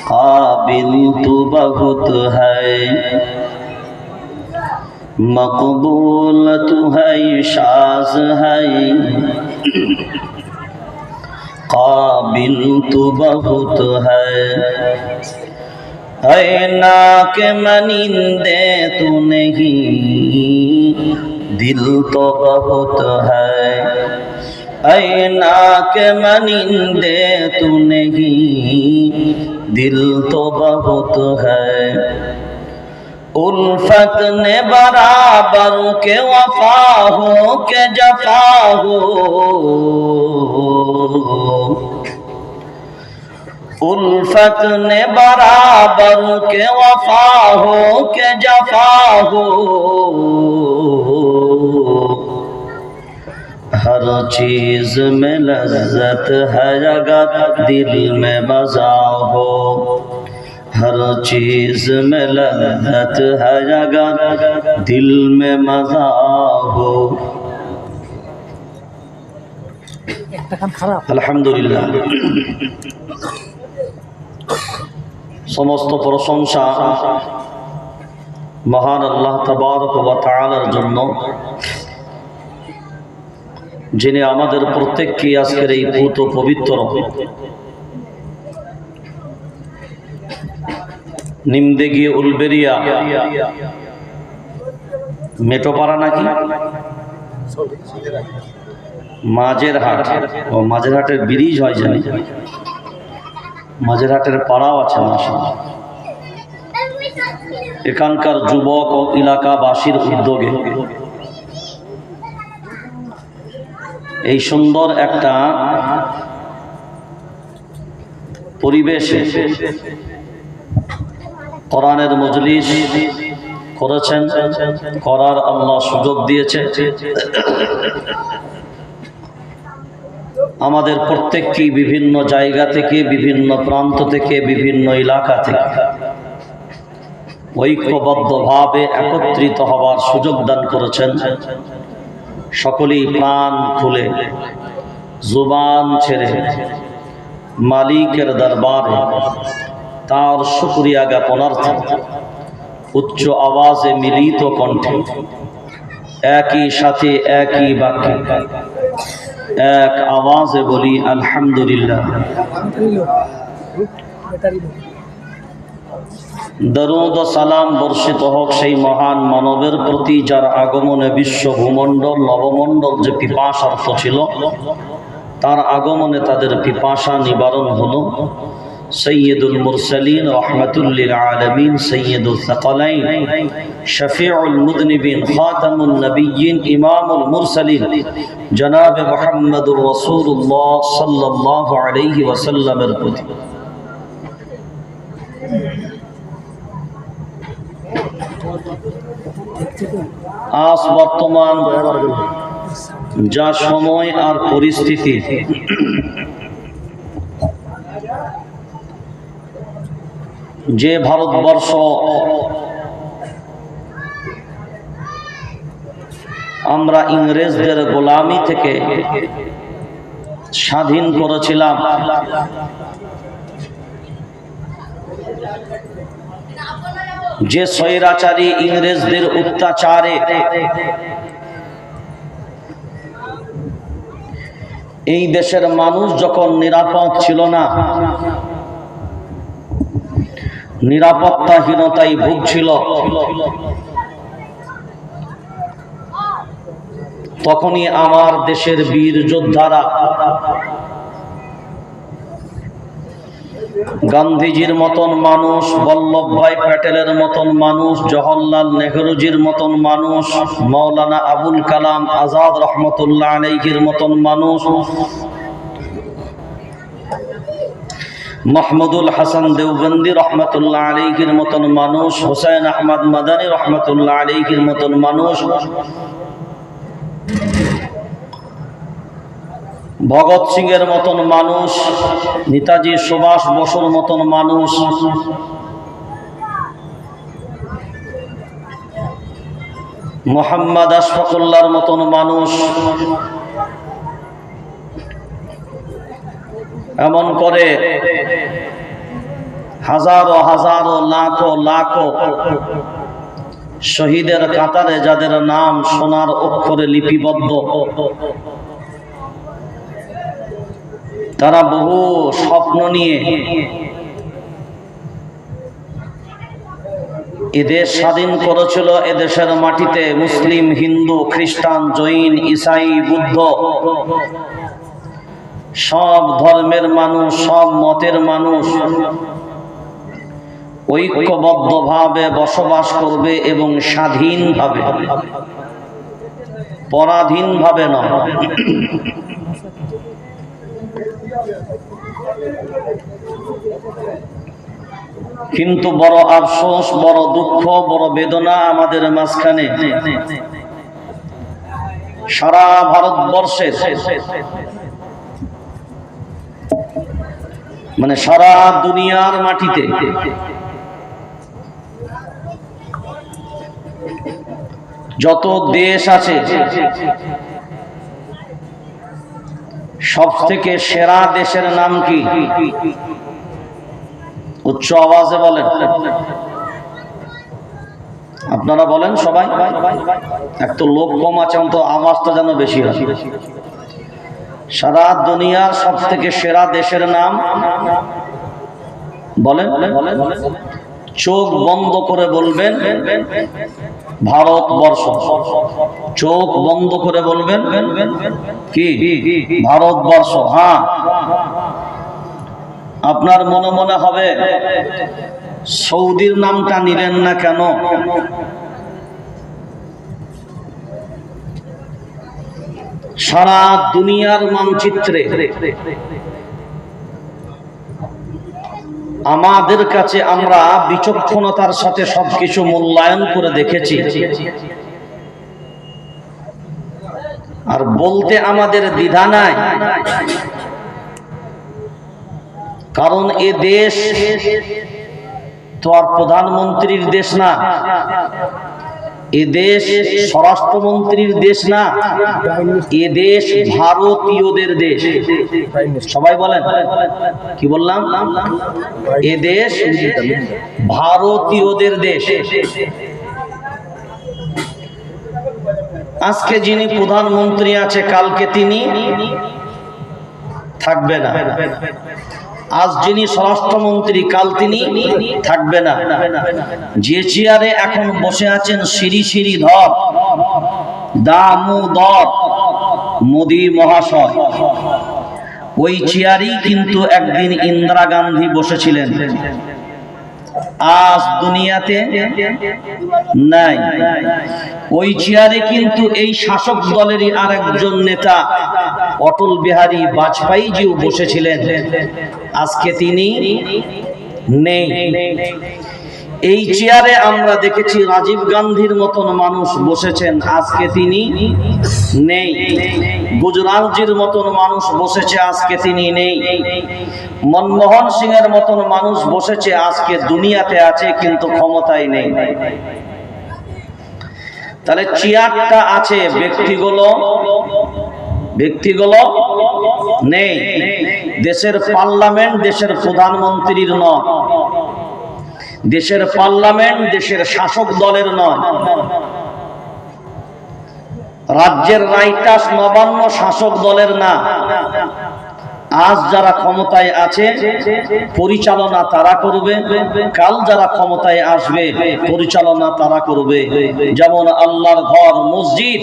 काबिल तो बहुत है, मकबूल तो है, शाज़ है, काबिल तो बहुत है। ऐना के मनिंदे तू नहीं, दिल तो बहुत है। ऐना के मनिंदे तू नहीं, दिल तो बहुत है। उल्फत ने बराबर के वफा हो के जफा हो, उल्फत ने बराबर के वफा हो के जफा हो। हर चीज में लज्जत है अगर दिल में मजा हो, हर चीज में लज्जत है अगर दिल में मजा हो। अल्हम्दुलिल्लाह, समस्त प्रशंसा महान अल्लाह तबारक व तआलार जन्य, যিনি আমাদের প্রত্যেককে আজকের এই পুত পবিত্র নিমদেগি উলবেরিয়া মেটোপাড়া নাকি মাঝেরহাট, ও মাঝেরহাটের ব্রিজ হয় জানি, মাঝেরহাটের পাড়াও আছে মাশাআল্লাহ। এখানকার যুবক ও এলাকাবাসীর উদ্যোগে এই সুন্দর একটা পরিবেশে কোরআনের মজলিস করেছেন, করার আল্লাহ সুযোগ দিয়েছে। আমাদের প্রত্যেককেই বিভিন্ন জায়গা থেকে, বিভিন্ন প্রান্ত থেকে, বিভিন্ন এলাকা থেকে ঐক্যবদ্ধভাবে একত্রিত হওয়ার সুযোগ দান করেছেন। সকলেই প্রাণ খুলে জুবান ছেড়ে মালিকের দরবারে তার শুকরিয়া জ্ঞাপনার্থে উচ্চ আওয়াজে মিলিত কণ্ঠে একই সাথে একই বাক্যে এক আওয়াজে বলি আলহামদুলিল্লাহ। দরুদ ও সালাম বর্ষিত হোক সেই মহান মানবের প্রতি, যার আগমনে বিশ্ব ভূমণ্ডল নবমণ্ডল যে পিপাসার্থ ছিল, তার আগমনে তাদের পিপাসা নিবারণ হলো। সৈয়দুল মুরসালিন রহমাতুল লিল আলামিন, সৈয়দুল সাকালাইন, শফিউল মুযনিবিন, খাতামুন নবিয়্যিন, ইমামুল মুরসালিন জনাবে মুহাম্মদুর রাসূলুল্লাহ সাল্লাল্লাহু আলাইহি ওয়াসাল্লামের প্রতি আজ বর্তমান যা সময় আর পরিস্থিতি, যে ভারতবর্ষ আমরা ইংরেজদের গোলামি থেকে স্বাধীন করেছিলাম, যে স্বৈরাচারী ইংরেজদের অত্যাচারে এই দেশের মানুষ যখন নিরাপদ ছিল না, নিরাপত্তাহীনতায় ভুগছিল, তখনই আমার দেশের বীর যোদ্ধারা গান্ধীজির মতন মানুষ, বল্লভভাই প্যাটেলের মতন মানুষ, জওহরলাল নেহরুজির মতন মানুষ, মাওলানা আবুল কালাম আজাদ রহমতুল্লাহ আলাইহির মতন মানুষ, মাহমুদুল হাসান দেওবন্দি রহমতুল্লাহ আলাইহির মতন মানুষ, হুসাইন আহমদ মাদানী রহমতুল্লাহ আলাইহির মতন মানুষ, ভগৎ সিং এর মতন মানুষ, নেতাজি সুভাষ বসুর মতন মানুষ, মোহাম্মদ আশফাকুল্লাহর মতন মানুষ, এমন করে হাজারো হাজারো লাখো লাখো শহীদের কাতারে যাদের নাম সোনার অক্ষরে লিপিবদ্ধ, তারা বহু স্বপ্ন নিয়ে এদেশ স্বাধীন করেছিল। এদেশের মাটিতে মুসলিম, হিন্দু, খ্রিস্টান, জৈন, ঈসাই, বুদ্ধ সব ধর্মের মানুষ, সব মতের মানুষ ঐক্যবদ্ধভাবে বসবাস করবে এবং স্বাধীনভাবে, পরাধীনভাবে নয়। কিন্তু বড় আফসোস, বড় দুঃখ, বড় বেদনা আমাদের মাঝখানে সারা ভারতবর্ষের, মানে সারা দুনিয়ার মাটিতে যত দেশ আছে সব থেকে সেরা দেশের নাম কি? উচ্চ আওয়াজে বলেন, আপনারা বলেন সবাই। এক তো লোক কম আছে, তো আওয়াজটা যেন বেশি হয়। সারা দুনিয়ার সব থেকে সেরা দেশের নাম বলেন। চোখ বন্ধ করে বলবেন ভারতবর্ষ। চোখ বন্ধ করে বলবেন কি? ভারতবর্ষ। হ্যাঁ, আপনার মনে মনে হবে সৌদির নামটা নিলেন না কেন? সারা দুনিয়ার মানচিত্রে আমাদের কাছে আমরা বিচক্ষণতার সাথে সবকিছু মূল্যায়ন করে দেখেছি, আর বলতে আমাদের দ্বিধা নাই। কারণ এ দেশ তো আর প্রধানমন্ত্রীর দেশ না, এ দেশ স্বরাষ্ট্রমন্ত্রীর দেশ না, এ দেশ ভারতীয়দের দেশ। সবাই বলেন, কি বললাম? এ দেশ ভারতীয়দের দেশ। আজকে যিনি প্রধানমন্ত্রী আছে, কালকে তিনি থাকবে না। আজ যিনি স্বরাষ্ট্রমন্ত্রী, কাল তিনি থাকবে না। যে চেয়ারে এখন বসে আছেন শ্রী শ্রীধর দামোদর মোদী মহাশয়, ওই চেয়ারেই কিন্তু একদিন ইন্দিরা গান্ধী বসেছিলেন। আজ দুনিয়াতে নাই। ওই চেয়ারে কিন্তু এই শাসক দলেরই আরেকজন নেতা অটল বিহারী বাজপেয়ী জিও বসেছিলেন। আজকে তিনি নেই। এই চেয়ারে আমরা দেখেছি রাজীব গান্ধীর মতন মানুষ বসেছেন, আজকে তিনি নেই। গুজরালজির মতন মানুষ বসেছে, আজকে তিনি নেই। মনমোহন সিং এর মতন মানুষ বসেছে, আজকে দুনিয়াতে আছে কিন্তু ক্ষমতায় নেই। তাহলে চেয়ারটা আছে, ব্যক্তিগুলো নেই। দেশের পার্লামেন্ট দেশের প্রধানমন্ত্রীর নয়, দেশের পার্লামেন্ট দেশের শাসক দলের নয়, রাজ্যের রাইটাস নবান্ন শাসক দলের না। আজ যারা ক্ষমতায় আছে পরিচালনা তারা করবে, কাল যারা ক্ষমতায় আসবে পরিচালনা তারা করবে। যেমন আল্লাহর ঘর মসজিদ,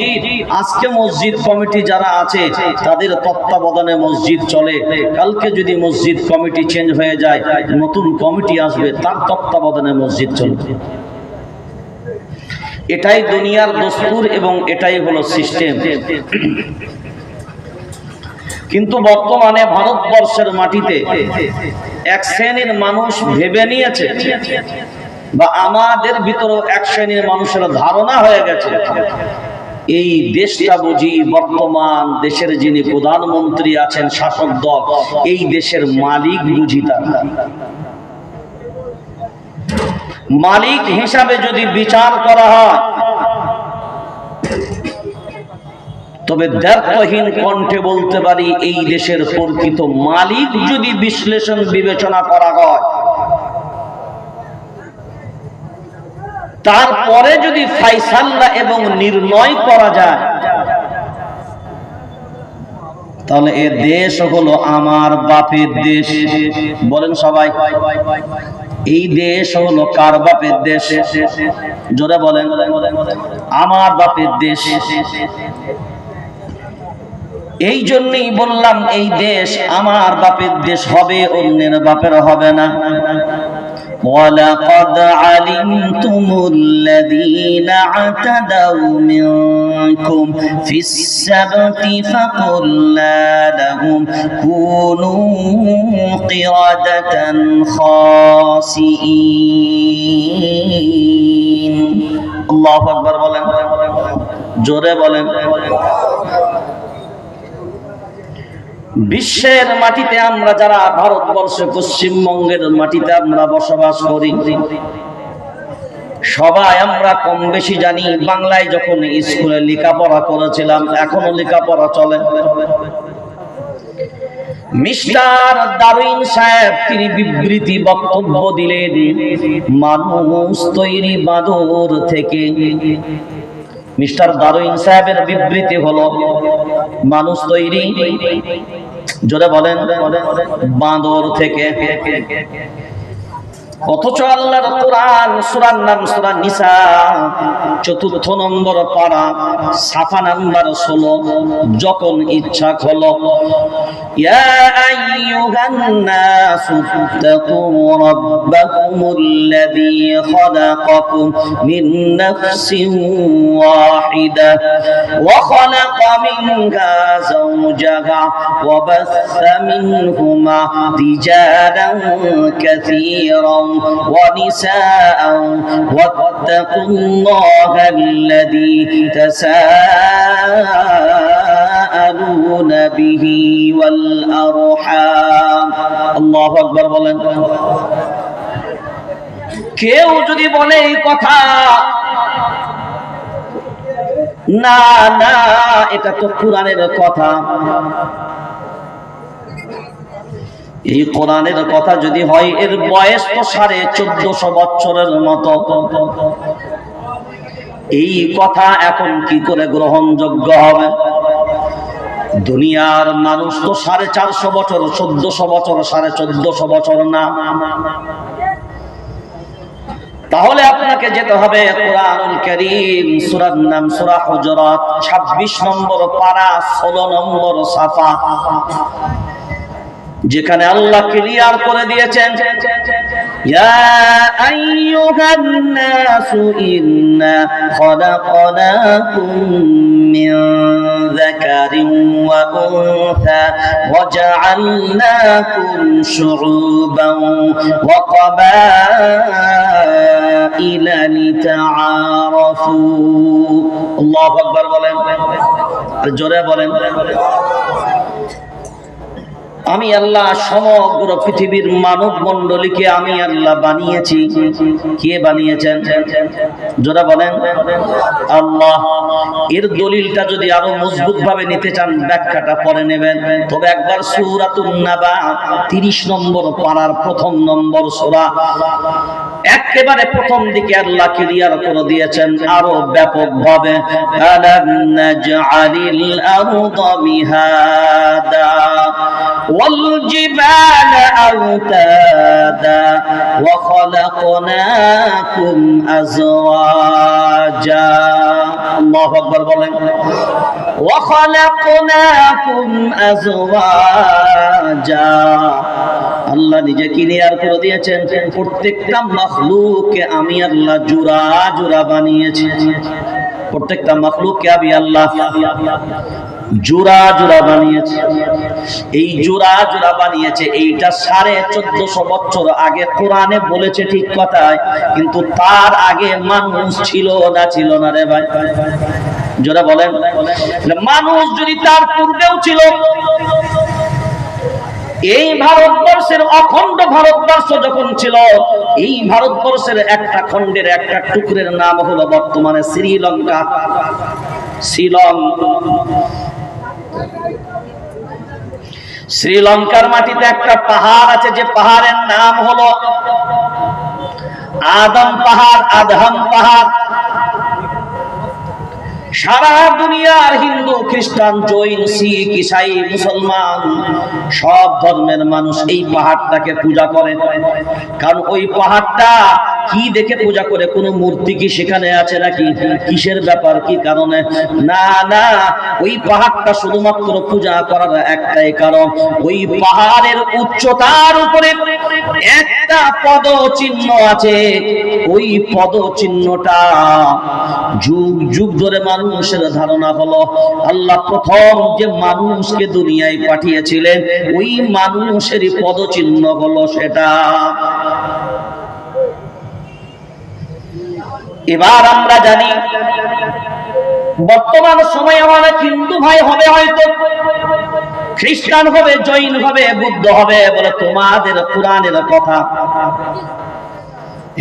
আজকে মসজিদ কমিটি যারা আছে তাদের তত্ত্বাবধানে মসজিদ চলে। কালকে যদি মসজিদ কমিটি চেঞ্জ হয়ে যায়, নতুন কমিটি আসবে, তার তত্ত্বাবধানে মসজিদ চলবে। এটাই দুনিয়ার দস্তুর এবং এটাই হলো সিস্টেম। কিন্তু বর্তমানে ভারতবর্ষের মাটিতে এক শ্রেণীর মানুষ ভেবে নিয়েছে, বা আমাদের ভিতরে এক শ্রেণীর মানুষের ধারণা হয়ে গেছে, এই দেশটা বুঝি বর্তমান দেশের যিনি প্রধানমন্ত্রী আছেন, শাসক দল, এই দেশের মালিক বুঝি তারা। মালিক হিসাবে যদি বিচার করা হয়, তবে দ্ব্যর্থহীন কণ্ঠে বলতে পারি, এই দেশের প্রকৃত মালিক যদি বিশ্লেষণ বিবেচনা করা হয়, তারপরে যদি ফাইসাল্লা এবং নির্ণয় করা যায়, তাহলে এ দেশ হলো আমার বাপের দেশ। বলেন সবাই, এই দেশ হলো কার বাপের দেশ? জোরে বলেন, আমার বাপের দেশ। এই জন্যই বললাম এই দেশ আমার বাপের দেশ হবে, অন্যের বাপের হবে না। وَلَقَدْ عَلِمْتُمُ الَّذِينَ اعْتَدَوْا مِنكُمْ فِي السَّبْتِ فَقُلْنَا لَهُمْ كُونُوا قِرَدَةً خَاسِئِينَ। আল্লাহু আকবার বলেন, জোরে বলেন। বিশ্বের মাটিতে আমরা যারা ভারতবর্ষে পশ্চিমবঙ্গের মাটিতে আমরা বসবাস করি, সবাই আমরা কম বেশি জানি বাংলায় যখন স্কুলে লেখাপড়া করেছিলাম, এখনো লেখাপড়া চলে। মিস্টার ডারউইন সাহেব তিনি বিবৃতি বক্তব্য দিলেন, মানুষ তৈরি বাঁদর থেকে। মিস্টার ডারউইন সাহেবের বিবৃতি হলো মানুষ তৈরি, জোরে বলেন, বাঁদর থেকে। অথচ আল্লাহর কোরআন, সূরার নাম সূরা নিসা, ৪র্থ নম্বর পারা, সাফা নাম্বার ১৬, যখন ইচ্ছা হলো, ইয়া আইয়ুহান নাসু তাকু রাব্বাকুমুল্লাযী খালাকাকুম মিন নাফসিন ওয়াহিদা ওয়া খালাকা মিনহা যাওজাহা ওয়া বাসসা মিনহুমা রিজালান কাসীরান ونساء واتقوا الله الذي تساءلون به والأرحام। الله أكبر বলেন। কেউ যদি বলে এই কথা, না না এটা তো কোরআনের কথা, এই কোরআনের কথা যদি হয়, এর বয়স তো ১৪৫০ বছরের মতো, এই কথা এখন কি করে গ্রহণযোগ্য হবে? দুনিয়ার মানুষ তো ৪৫০ বছর, ১৪০০ বছর, ১৪৫০ বছর না। তাহলে আপনাকে যেতে হবে কোরআনুল কারীম, সূরার নাম সূরা হুজুরাত, ২৬ নম্বর পারা, ১৬ নম্বর সাফা, যেখানে আল্লাহ ক্লিয়ার করে দিয়েছেন, ইয়া আইয়ুহান নাসু ইন্না খালাকনাকুম মিন যাকারিন ওয়া উনসা ওয়া জাআলনাকুম শুউবান ওয়া ক্বাবাইলা লিতাআরাফু। আল্লাহু আকবার বলেন, আর জোরে বলেন। আমি আল্লাহ সমগ্র পৃথিবীর মানব মণ্ডলীকে আমি আল্লাহ বানিয়েছি। কে বানিয়েছেন? যারা বলেন আল্লাহ। এর দলিলটা যদি আরো মজবুত ভাবে নিতে চান, ব্যাখ্যাটা পরে নেবেন। তবে একবার সূরাতুন নাবা ৩০ নম্বর পারার ১ম নম্বর সূরা, একেবারে প্রথম দিকে আল্লাহ ক্লিয়ার করে দিয়েছেন আরো ব্যাপক ভাবে, আলাম নাজআলিল আরদা মিহাদা والجبال أوتادا وخلقناكم أزواجا। الله أكبر বলেন। وخلقناكم أزواجا। আল্লাহ নিজে ক্লিয়ার করে দিয়েছেন, প্রত্যেকটা মাখলুককে আমি আল্লাহ জোড়া জোড়া বানিয়েছি। প্রত্যেকটা মাখলুককে আমি আল্লাহ জোড়া জোড়া বানিয়েছে। এই জোড়া জোড়া বানিয়েছে, এইটা ১৪৫০ বছর আগে কোরআনে বলেছে, ঠিক কথাই, কিন্তু তার আগে মানুষ ছিল না, ছিল না রে ভাই। জোড়া বলেন। মানুষ যদি তার পূর্বেও ছিল, এই ভারতবর্ষের অখণ্ড ভারতবর্ষ যখন ছিল, এই ভারতবর্ষের একটা খণ্ডের একটা টুকরের নাম হলো বর্তমানে শ্রীলঙ্কা। শ্রীলঙ্কার মাটিতে একটা পাহাড় আছে, যে পাহাড়ের নাম হলো আদম পাহাড়, আদহাম পাহাড়। সারা দুনিয়ার হিন্দু, খ্রিস্টান, জৈন, শিখ, ঈসাই, মুসলমান সব ধর্মের মানুষ এই পাহাড়টাকে পূজা করে। কারণ ওই পাহাড়টা কি দেখে পূজা করে? কোনো মূর্তি কি সেখানে আছে নাকি? কিসের ব্যাপার, কি কারণে? না না, ওই পাহাড়টা শুধুমাত্র পূজা করার একটাই কারণ, ওই পাহাড়ের উচ্চতার উপরে একটা পদচিহ্ন আছে। ওই পদচিহ্নটা যুগ যুগ ধরে মানুষের ধারণা হলো আল্লাহ প্রথম যে মানুষকে দুনিয়ায় পাঠিয়েছিলেন ওই মানুষেরই পদচিহ্ন হলো সেটা। এবার আমরা জানি বর্তমান সময়ে আমাদের হিন্দু ভাই হবে, হয়তো খ্রিস্টান হবে, জৈন হবে, বুদ্ধ হবে, বলে তোমাদের কোরআনের কথা।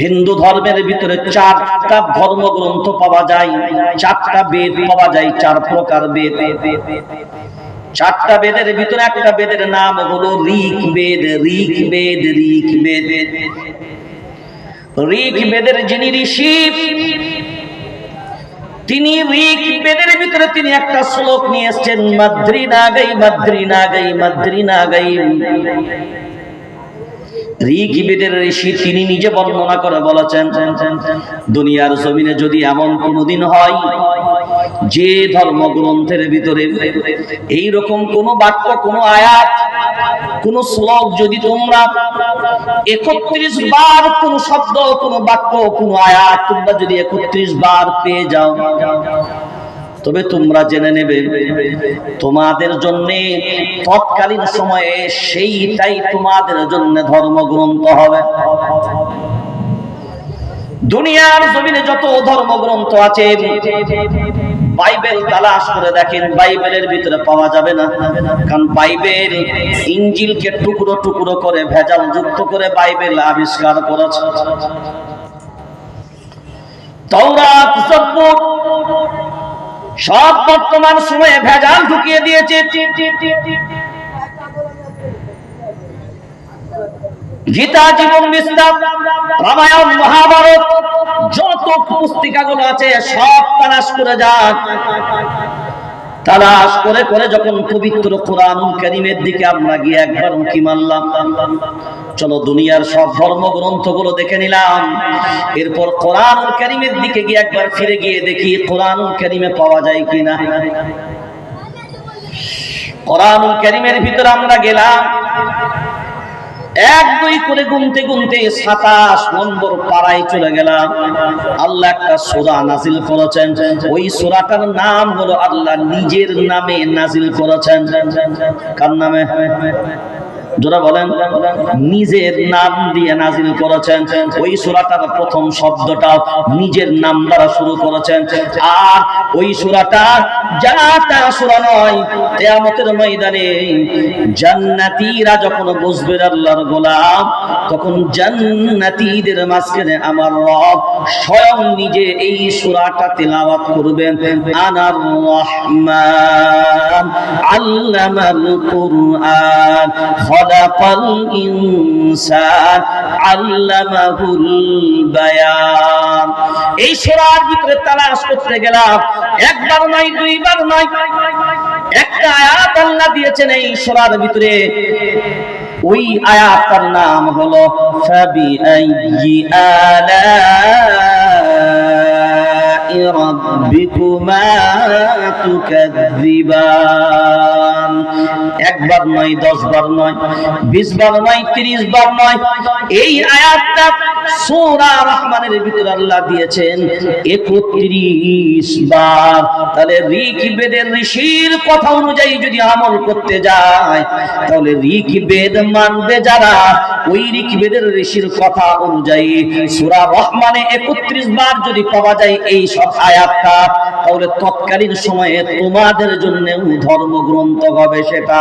হিন্দু ধর্মের ভিতরে 4টা ধর্মগ্রন্থ পাওয়া যায়, 4টা বেদ পাওয়া যায়, 4 প্রকার বেদ। 4টা বেদের ভিতরে একটা বেদের নাম হলো ঋগ্বেদ। ঋগ্বেদ, ঋগ্বেদ। ঋগ্বেদের যিনি ঋষি, তিনি ঋগ্বেদের ভিতরে তিনি একটা শ্লোক নিয়ে এসেছেন, মাদ্রিনাগাই মাদ্রিনাগাই মাদ্রিনাগাই। ঋগ্বেদের ঋষি তিনি নিজে বর্ণনা করে বলেছেন, দুনিয়ার জমিনে যদি এমন কোনদিন হয় যে ধর্মগ্রন্থের ভিতরে এইরকম কোন বাক্য, কোন আয়াত, কোন শ্লোক যদি তোমরা 31 বার কোন শব্দ, কোন বাক্য, কোন আয়াত তোমরা যদি 31 বার পেয়ে যাও, তবে তোমরা জেনে নেবে তোমাদের জন্য তৎকালীন সময়ে সেইটাই তোমাদের জন্য ধর্মগ্রন্থ হবে। দুনিয়ার জমিনে যত ধর্মগ্রন্থ আছে, বাইবেল তালাশ করে দেখেন, বাইবেলের ভিতরে পাওয়া যাবে না। কারণ বাইবেল ইঞ্জিলকে টুকরো টুকরো করে ভেজাল যুক্ত করে বাইবেল আবিষ্কার করেছে। তাওরাত, জবুর সব বর্তমান সময়ে ভেজাল ঢুকিয়ে দিয়েছে। গীতা, জীবন বিস্তার, রামায়ণ, মহাভারত যত পুস্তিকাগুলো আছে সব তালাশ করে যান। তালাশ করে করে যখন পবিত্র কোরআনুল কারীমের দিকে আমরা গিয়ে একবার উঁকি মারলাম, চলো দুনিয়ার সব ধর্মগ্রন্থগুলো দেখে নিলাম, এরপর কোরআনুল কারীমের দিকে গিয়ে একবার ফিরে গিয়ে দেখি কোরআনুল কারীমে পাওয়া যায় কিনা। কোরআনুল কারীমের ভিতরে আমরা গেলাম, 1-2 করে গুনতে গুনতে 27 নম্বর পারায় চলে গেলাম। আল্লাহ একটা সূরা নাজিল করেছেন, ওই সূরাটার নাম হলো আল্লাহ নিজের নামে নাজিল করেছেন। কার নামে? যারা বলেন নিজের নাম দিয়ে নাজিল করেছেন। ওই সূরাটার প্রথম শব্দটা নিজের নাম দ্বারা শুরু করেছেন। আর ওই সূরাটা যাটা সূরা নয়, কিয়ামতের ময়দানে জান্নাতীরা যখন বুঝবে আল্লাহর গোলাম, তখন জান্নাতীদের মাঝখানে আমার রব স্বয়ং নিজে এই সূরাটা তেলাওয়াত করবেন। আনার রহমান আল্লামাল কুরআন খালাকাল ইনসান আল্লামাহুল বায়ান। এই সূরার ভিতরে তালাশ করতে গেলাম, একবার নয়, 2 বার নয়, একটা আয়াত আল্লাহ দিয়েছেন এই সূরার ভিতরে। ওই আয়াতটার নাম হলো ফাবিআইয়ি আলাই রাব্বিকুমা তুকাযযিবান। একবার নয়, 10 বার নয়, 20 বার নয়, 30 বার নয়, এই আয়াতটা সূরা রহমানের ভিতরে আল্লাহ দিয়েছেন 31 বার। তাহলে ঋগ্বেদের ঋষির কথা অনুযায়ী যদি আমল করতে যায়, তাহলে ঋগ্বেদ মানবে যারা, ওই ঋগ্বেদের ঋষির কথা অনুযায়ী সূরা রহমানে 31 বার যদি পাওয়া যায় এই সব আয়াতটা, তাহলে তৎকালীন সময়ে তোমাদের জন্য ধর্মগ্রন্থ হবে সেটা।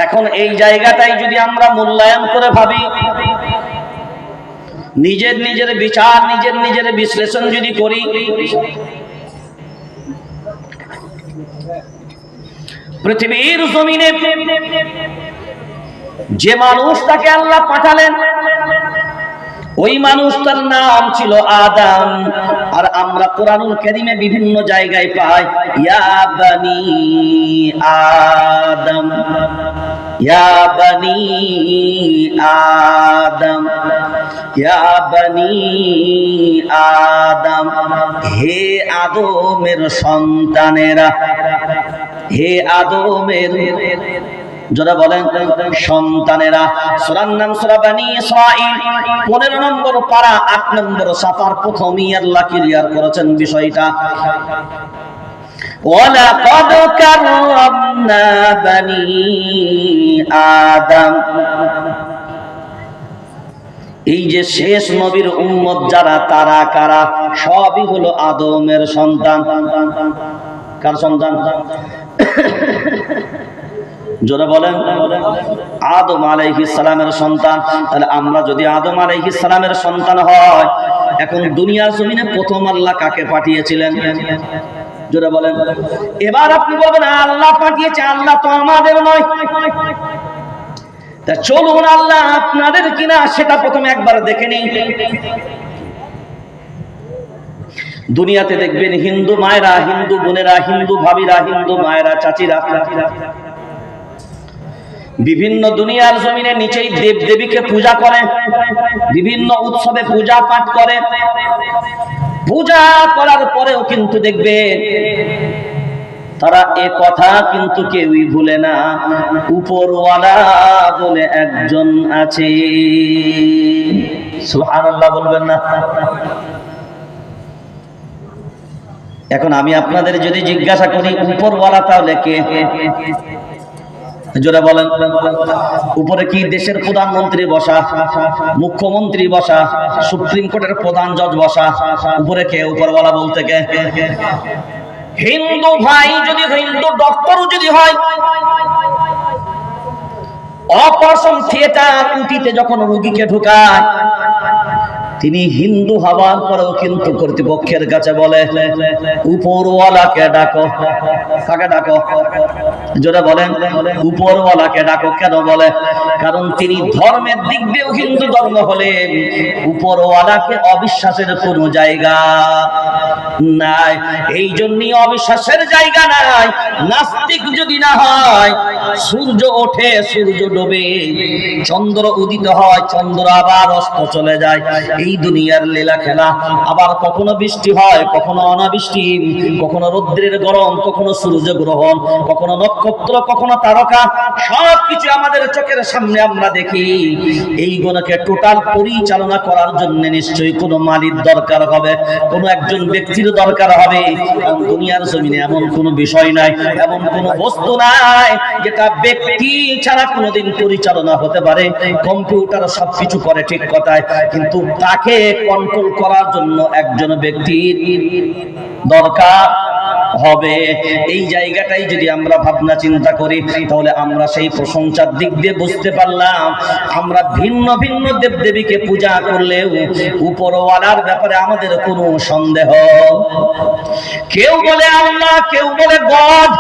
এখন এই জায়গাটাই যদি আমরা মূল্যায়ন করে ভাবি, নিজের নিজের বিচার, নিজের নিজের বিশ্লেষণ যদি করি, পৃথিবীর জমিনে যে মানুষটাকে আল্লাহ পাঠালেন ওই মানুষটার নাম ছিল আদম। আর আমরা কোরআনুল কারীমে বিভিন্ন জায়গায় পাই ইয়া বানি আদম, ইয়া বানি আদম, ইয়া বানি আদম, হে আদমের সন্তানেরা, হে আদমের, যারা বলেন সন্তানেরা। সূরার নাম সূরা বনী ইসরাঈল, 15 নম্বর পারা 8 নম্বর সাফার প্রথমেই আল্লাহ ক্লিয়ার করেছেন বিষয়টা। ওয়ালাকাদ কাররামনা বনী আদম। এই যে শেষ নবীর উম্মত যারা, তারা কারা? সবই হলো আদমের সন্তান। কার সন্তান? যারা বলেন আদম আলাইহিস সালামের সন্তান। তাহলে আমরা যদি আদম আলাইহিস সালামের সন্তান হয়, এখন দুনিয়ার জমিনে প্রথম আল্লাহ কাকে পাঠিয়েছিলেন? যারা বলেন। এবার আপনি বলবেন আল্লাহ পাঠিয়েছে, আল্লাহ তো আমাদের নয়। তা চলুন আল্লাহ আপনাদের কিনা সেটা প্রথমে একবার দেখে নিই। দুনিয়াতে দেখবেন হিন্দু মায়েরা, হিন্দু বোনেরা, হিন্দু ভাবিরা, হিন্দু মায়েরা, চাচিরা বিভিন্ন দুনিয়ার জমিনে নিচেই দেব দেবীকে পূজা করে, বিভিন্ন উৎসবে পূজা পাঠ করে। পূজা করার পরেও কিন্তু দেখবে তারা এ কথা কিন্তু কেউই ভুলে না, উপরওয়ালা বলে একজন আছে। সুবহানাল্লাহ বলবেন না? এখন আমি আপনাদের যদি জিজ্ঞাসা করি উপরওয়ালা তাহলে কে? যারা বলেন উপরে কি দেশের প্রধানমন্ত্রী বসা, মুখ্যমন্ত্রী বসা, সুপ্রিম কোর্টের প্রধান জজ বসা? উপরে কে? উপরওয়ালা বলতে কে? হিন্দু ভাই যদি, হিন্দু ডক্টর যদি হয়, অপারেশন থিয়েটার উটিতে যখন রোগীকে ঢুকায়, তিনি হিন্দু হওয়ার পরেও কিন্তু কর্তৃপক্ষের কাছে বলে উপরওয়ালাকে ডাকো। কাকে ডাকো? যারা বলেন উপরওয়ালাকে ডাকো। কেন বলে? কারণ তিনি ধর্মের দিক দিয়েও হিন্দু ধর্ম হলেন, উপরওয়ালাকে অবিশ্বাসের কোনো জায়গা নাই। এই জন্যই অবিশ্বাসের জায়গা নাই। নাস্তিক যদি না হয়, সূর্য ওঠে, সূর্য ডোবে, চন্দ্র উদিত হয়, চন্দ্র আবার অস্ত চলে যায়। এই দুনিয়ার লীলা খেলা। আবার কখনো বৃষ্টি হয়, কখনো অনাবৃষ্টি, কখনো রৌদ্রের গরম, কখনো সূর্য গ্রহণ, কখনো নক্ষত্র, কখনো তারকা, সবকিছু আমাদের চোখের সামনে আমরা দেখি। এইগুলোকে টোটাল পরিচালনা করার জন্য নিশ্চয়ই কোনো মালিক দরকার হবে, কোনো একজন ব্যক্তির দরকার হবে। দুনিয়ার জমিনে এমন কোনো বিষয় নাই, এমন কোনো বস্তু নাই যেটা ব্যক্তি ছাড়া কোনোদিন পরিচালনা হতে পারে। কম্পিউটার সবকিছু করে ঠিক কথায়, কিন্তু তাকে কন্ট্রোল করার জন্য একজন ব্যক্তির দরকার হবে। এই জায়গাটাই যদি আমরা ভাবনা চিন্তা করি, তাহলে আমরা সেই প্রশংসার দিক দিয়ে বুঝতে পারলাম আমরা ভিন্ন ভিন্ন দেবদেবীকে পূজা করলেও উপরওয়ালার ব্যাপারে আমাদের কোনো সন্দেহ। কেউ বলে আল্লাহ, কেউ বলে গড,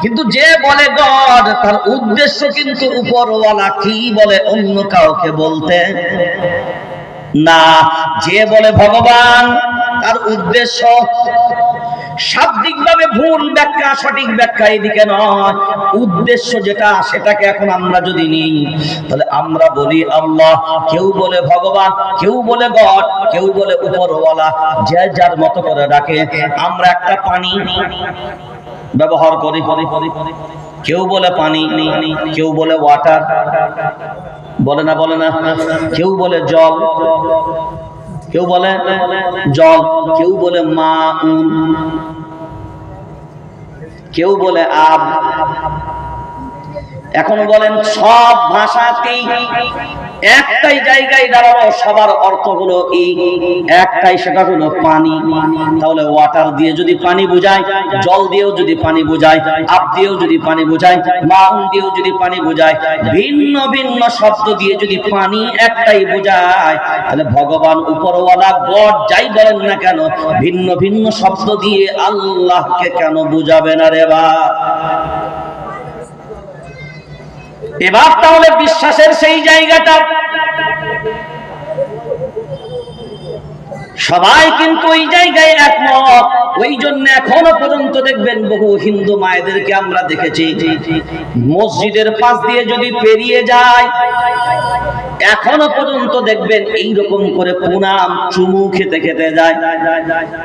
কিন্তু যে বলে গড তার উদ্দেশ্য কিন্তু উপরওয়ালা কি বলে অন্য কাউকে বলতে না। যে বলে ভগবান তার উদ্দেশ্য শাব্দিকভাবে ভুল ব্যাখ্যা, সঠিক ব্যাখ্যা এদিকে নয়। উদ্দেশ্য যেটা, সেটাকে এখন আমরা যদি নিই, তাহলে আমরা বলি আল্লাহ, কেউ বলে ভগবান, কেউ বলে গড, কেউ বলে উপরওয়ালা, যে যার মতো করে ডাকে। আমরা একটা পানি ব্যবহার করি, কেউ বলে পানি, কেউ বলে ওয়াটার, বলে না? বলে না? কেউ বলে জল, কেউ বলে জল, কেউ বলে মাউন, কেউ বলে আব। এখন বলেন সব ভাষাতেই একটাই জায়গায় দাঁড়ানো, সবার অর্থ হলো এই একটাই, সেটা হলো পানি। তাহলে ওয়াটার দিয়ে যদি পানি বোঝায়, জল দিয়েও যদি পানি বোঝায়, আপ দিয়েও যদি পানি বোঝায়, মাউন দিয়েও যদি পানি বোঝায়, ভিন্ন ভিন্ন শব্দ দিয়ে যদি পানি একটাই বোঝায়, তাহলে ভগবান, উপরওয়ালা, গড যাই বলেন না কেন, ভিন্ন ভিন্ন শব্দ দিয়ে আল্লাহকে কেন বুঝাবে না রে বা? এবার তাহলে বিশ্বাসের সেই জায়গাটা সবাই কিন্তু ওই জায়গায় একমত। ওই জন্য এখনো পর্যন্ত দেখবেন বহু হিন্দু মায়েদেরকে আমরা দেখেছি মসজিদের পাশ দিয়ে যদি পেরিয়ে যায় এখনো পর্যন্ত দেখবেন এইরকম করে প্রণাম চুমু খেতে খেতে যায়,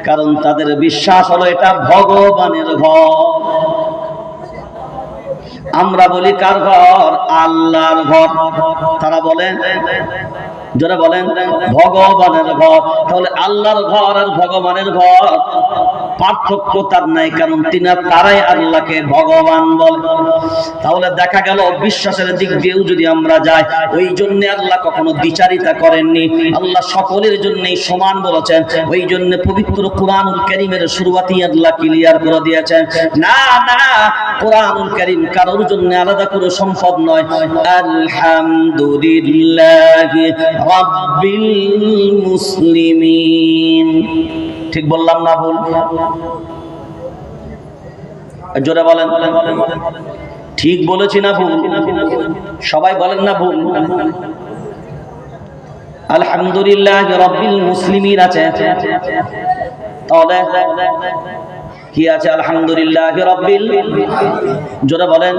কারণ তাদের বিশ্বাস হলো এটা ভগবানের ঘর। আমরা বলি কার ঘর? আল্লাহর ঘর। তারা বলেন, যারা বলেন ভগবানের ঘর। তাহলে আল্লাহর ঘর আর ভগবানের ঘর পার্থক্য তার নাই, কারণ তারাই আল্লাহকে ভগবান বলে। তাহলে দেখা গেল বিশ্বাসের দিক দিয়েও যদি আমরা যাই, ওই জন্য আল্লাহ কখনো দ্বিচারিতা করেননি, আল্লাহ সকলের জন্যই সমান বলেছেন। ওই জন্য পবিত্র কুরআনুল কারীমের শুরুয়াতেই আল্লাহ ক্লিয়ার করে দিয়েছেন, না না, কুরআনুল কারীম কারোর জন্য আলাদা করে সম্পদ নয়। আলহামদুলিল্লাহি রাব্বিল মুসলিমিন। ঠিক বললাম না ভুল? জোরে বলেন, ঠিক বলেছি না ভুল? সবাই বলেন না ভুল? আলহামদুলিল্লাহ রাব্বিল মুসলিমিন আছে, তাহলে কি আছে? আলহামদুলিল্লাহ রাব্বিল, জোরে বলেন।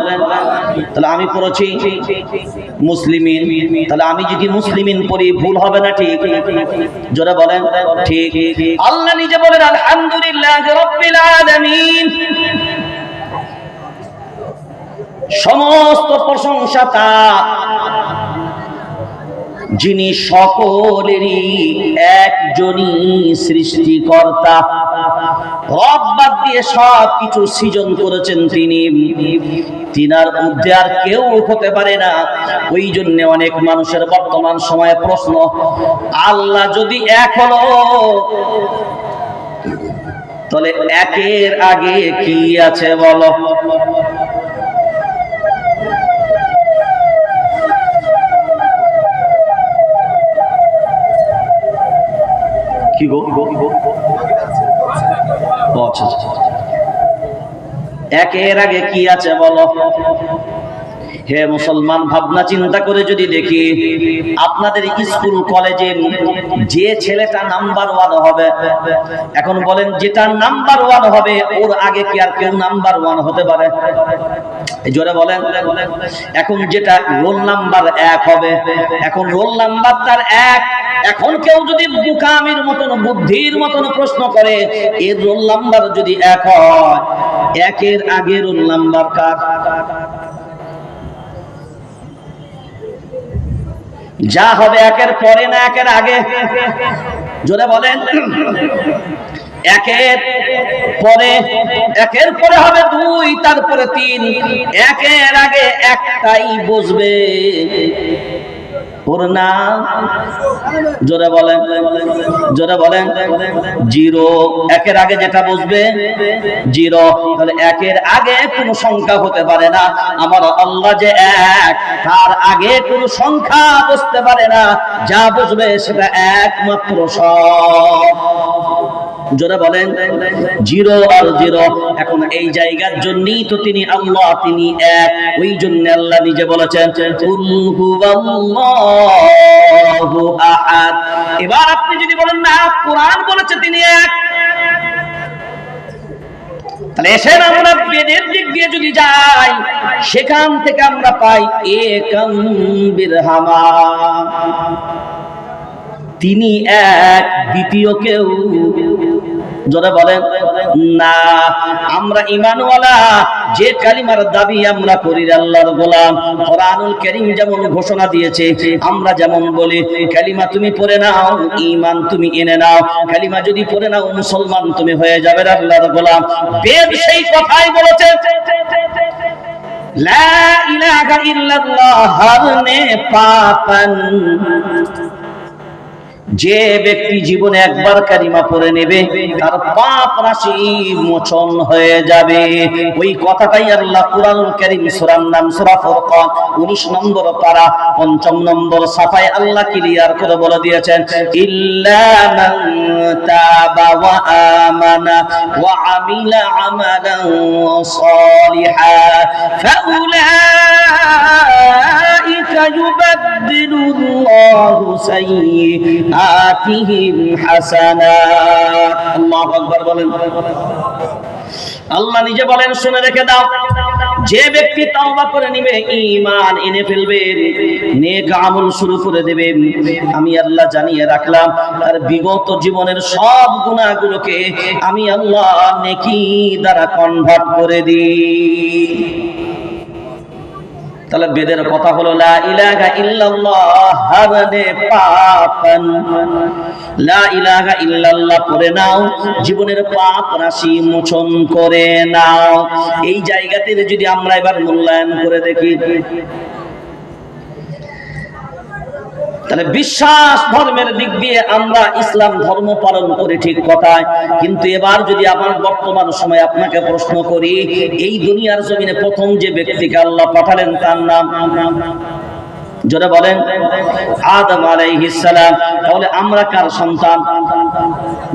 তাহলে আমি পড়েছি মুসলিমিন, তাহলে আমি যদি মুসলিমিন পড়ি ভুল হবে না? ঠিক, জোরে বলেন ঠিক। আল্লাহ নিজে বলেন আলহামদুলিল্লাহ রাব্বিল আলামিন, সমস্ত প্রশংসা তার যিনি সকলেরই একজনই সৃষ্টিকর্তা। রব বাদ দিয়ে সব কিছু সৃজন করেছেন তিনি, তিনার মধ্যে আর কেউ হতে পারে না। ওই জন্য অনেক মানুষের বর্তমান সময়ে প্রশ্ন, আল্লাহ যদি এক হলো তাহলে একের আগে কি আছে বলো? কি গো? আচ্ছা, একের আগে কি আছে বলো? হে মুসলমান, ভাবনা চিন্তা করে যদি দেখি, আপনাদের স্কুল কলেজে যে ছেলেটা নাম্বার 1 হবে, এখন বলেন যেটা নাম্বার 1 হবে ওর আগে কি আর কেউ নাম্বার 1 হতে পারে? জোরে বলেন। এখন যেটা রোল নাম্বার 1 হবে, এখন রোল নাম্বার তার 1, এখন কেউ যদি বুকামির মতন বুদ্ধির মতন প্রশ্ন করে, এর রোল নাম্বার যদি 1 হয়, একের আগে রোল নাম্বার কার? যা হবে একের পরে না একের আগে? জোরে বলেন। একের পরে, একের পরে হবে 2, তারপরে 3, একের আগে একটাই বসবে, ওর নাম জোরে বলেন, জোরে বলেন 0। একের আগে যেটা বসবে 0, তাহলে একের আগে কোনো সংখ্যা হতে পারে না। আমার আল্লাহ যে এক, তার আগে কোনো সংখ্যা বসতে পারে না, যা বসবে সেটা একমাত্র সব। জোরে বলেন 0 আর 0। এখন এই জায়গার জন্যই তো তিনি আল্লাহ, তিনি এক। ওই জন্য আল্লাহ নিজে বলেছেন কুল হুয়াল্লাহু আহাদ। এবার আপনি যদি বলেন না, কোরআন বলেছে তিনি এক, তাহলে এসে আমরা বেদের দিক দিয়ে যদি যাই, সেখান থেকে আমরা পাই একাম বিরহামা, তিনি এক, দ্বিতীয় কেউ। জোরে বলেন না। আমরা ঈমানওয়ালা, যে কালিমার দাবি আমরা করি আল্লাহর গোলাম, কোরআনুল কারীম যেমন ঘোষণা দিয়েছে, আমরা যেমন বলি কালিমা তুমি পড়ে নাও, ঈমান তুমি এনে নাও। কালিমা যদি পড়ে নাও, মুসলমান তুমি হয়ে যাবে আল্লাহর গোলাম। বেদ সেই কথাই বলেছে, লা ইলাহা ইল্লাল্লাহ হারনে পাপন। যে ব্যক্তি জীবনে একবার কালিমা পড়ে নেবে, তার পাপ রাশি মোচন হয়ে যাবে। ওই কথাটাই আল্লাহ কুরআনুল কারীম সূরার নাম সূরা ফুরকান 19 নম্বর পারা 5 নম্বর সাফায় আল্লাহ ক্লিয়ার করে বলে দিয়েছেন, ইল্লা মান তাবা ওয়া আমানা ওয়া আমিলা আমালান সালিহা ফাউলাইকা ইউবাদদিলুল্লাহু সাইয়্যাতিহিম হাসানাত। আল্লাহু আকবার বলেন। আল্লাহ নিজে বলেন, শুনে রেখে দাও, যে ব্যক্তি তওবা করে নিবে, ঈমান এনে ফেলবে, নেক আমল শুরু করে দেবে, আমি আল্লাহ জানিয়ে রাখলাম তার বিগত জীবনের সব গুনাহগুলোকে আমি আল্লাহ নেকি দ্বারা কনভার্ট করে দিই। তাহলে বেদের কথা হলো লা ইলাহা ইল্লাল্লাহ হারনে পাপান, লা ইলাহা ইল্লাল্লাহ পড়ে নাও, জীবনের পাপ রাশি মোচন করে নাও। এই জায়গাতে যদি আমরা এবার মূল্যায়ন করে দেখি, তাহলে বিশ্বাস ধর্মের দিক দিয়ে আমরা ইসলাম ধর্ম পালন করি, ঠিক কথায়। কিন্তু এবার যদি আমার বর্তমান সময় আপনাকে প্রশ্ন করি, এই দুনিয়ার জমিনে প্রথম যে ব্যক্তিকে আল্লাহ পাঠালেন তার নাম, জোরে বলেন, আদম আলাইহিস সালাম। তাহলে আমরা কার সন্তান?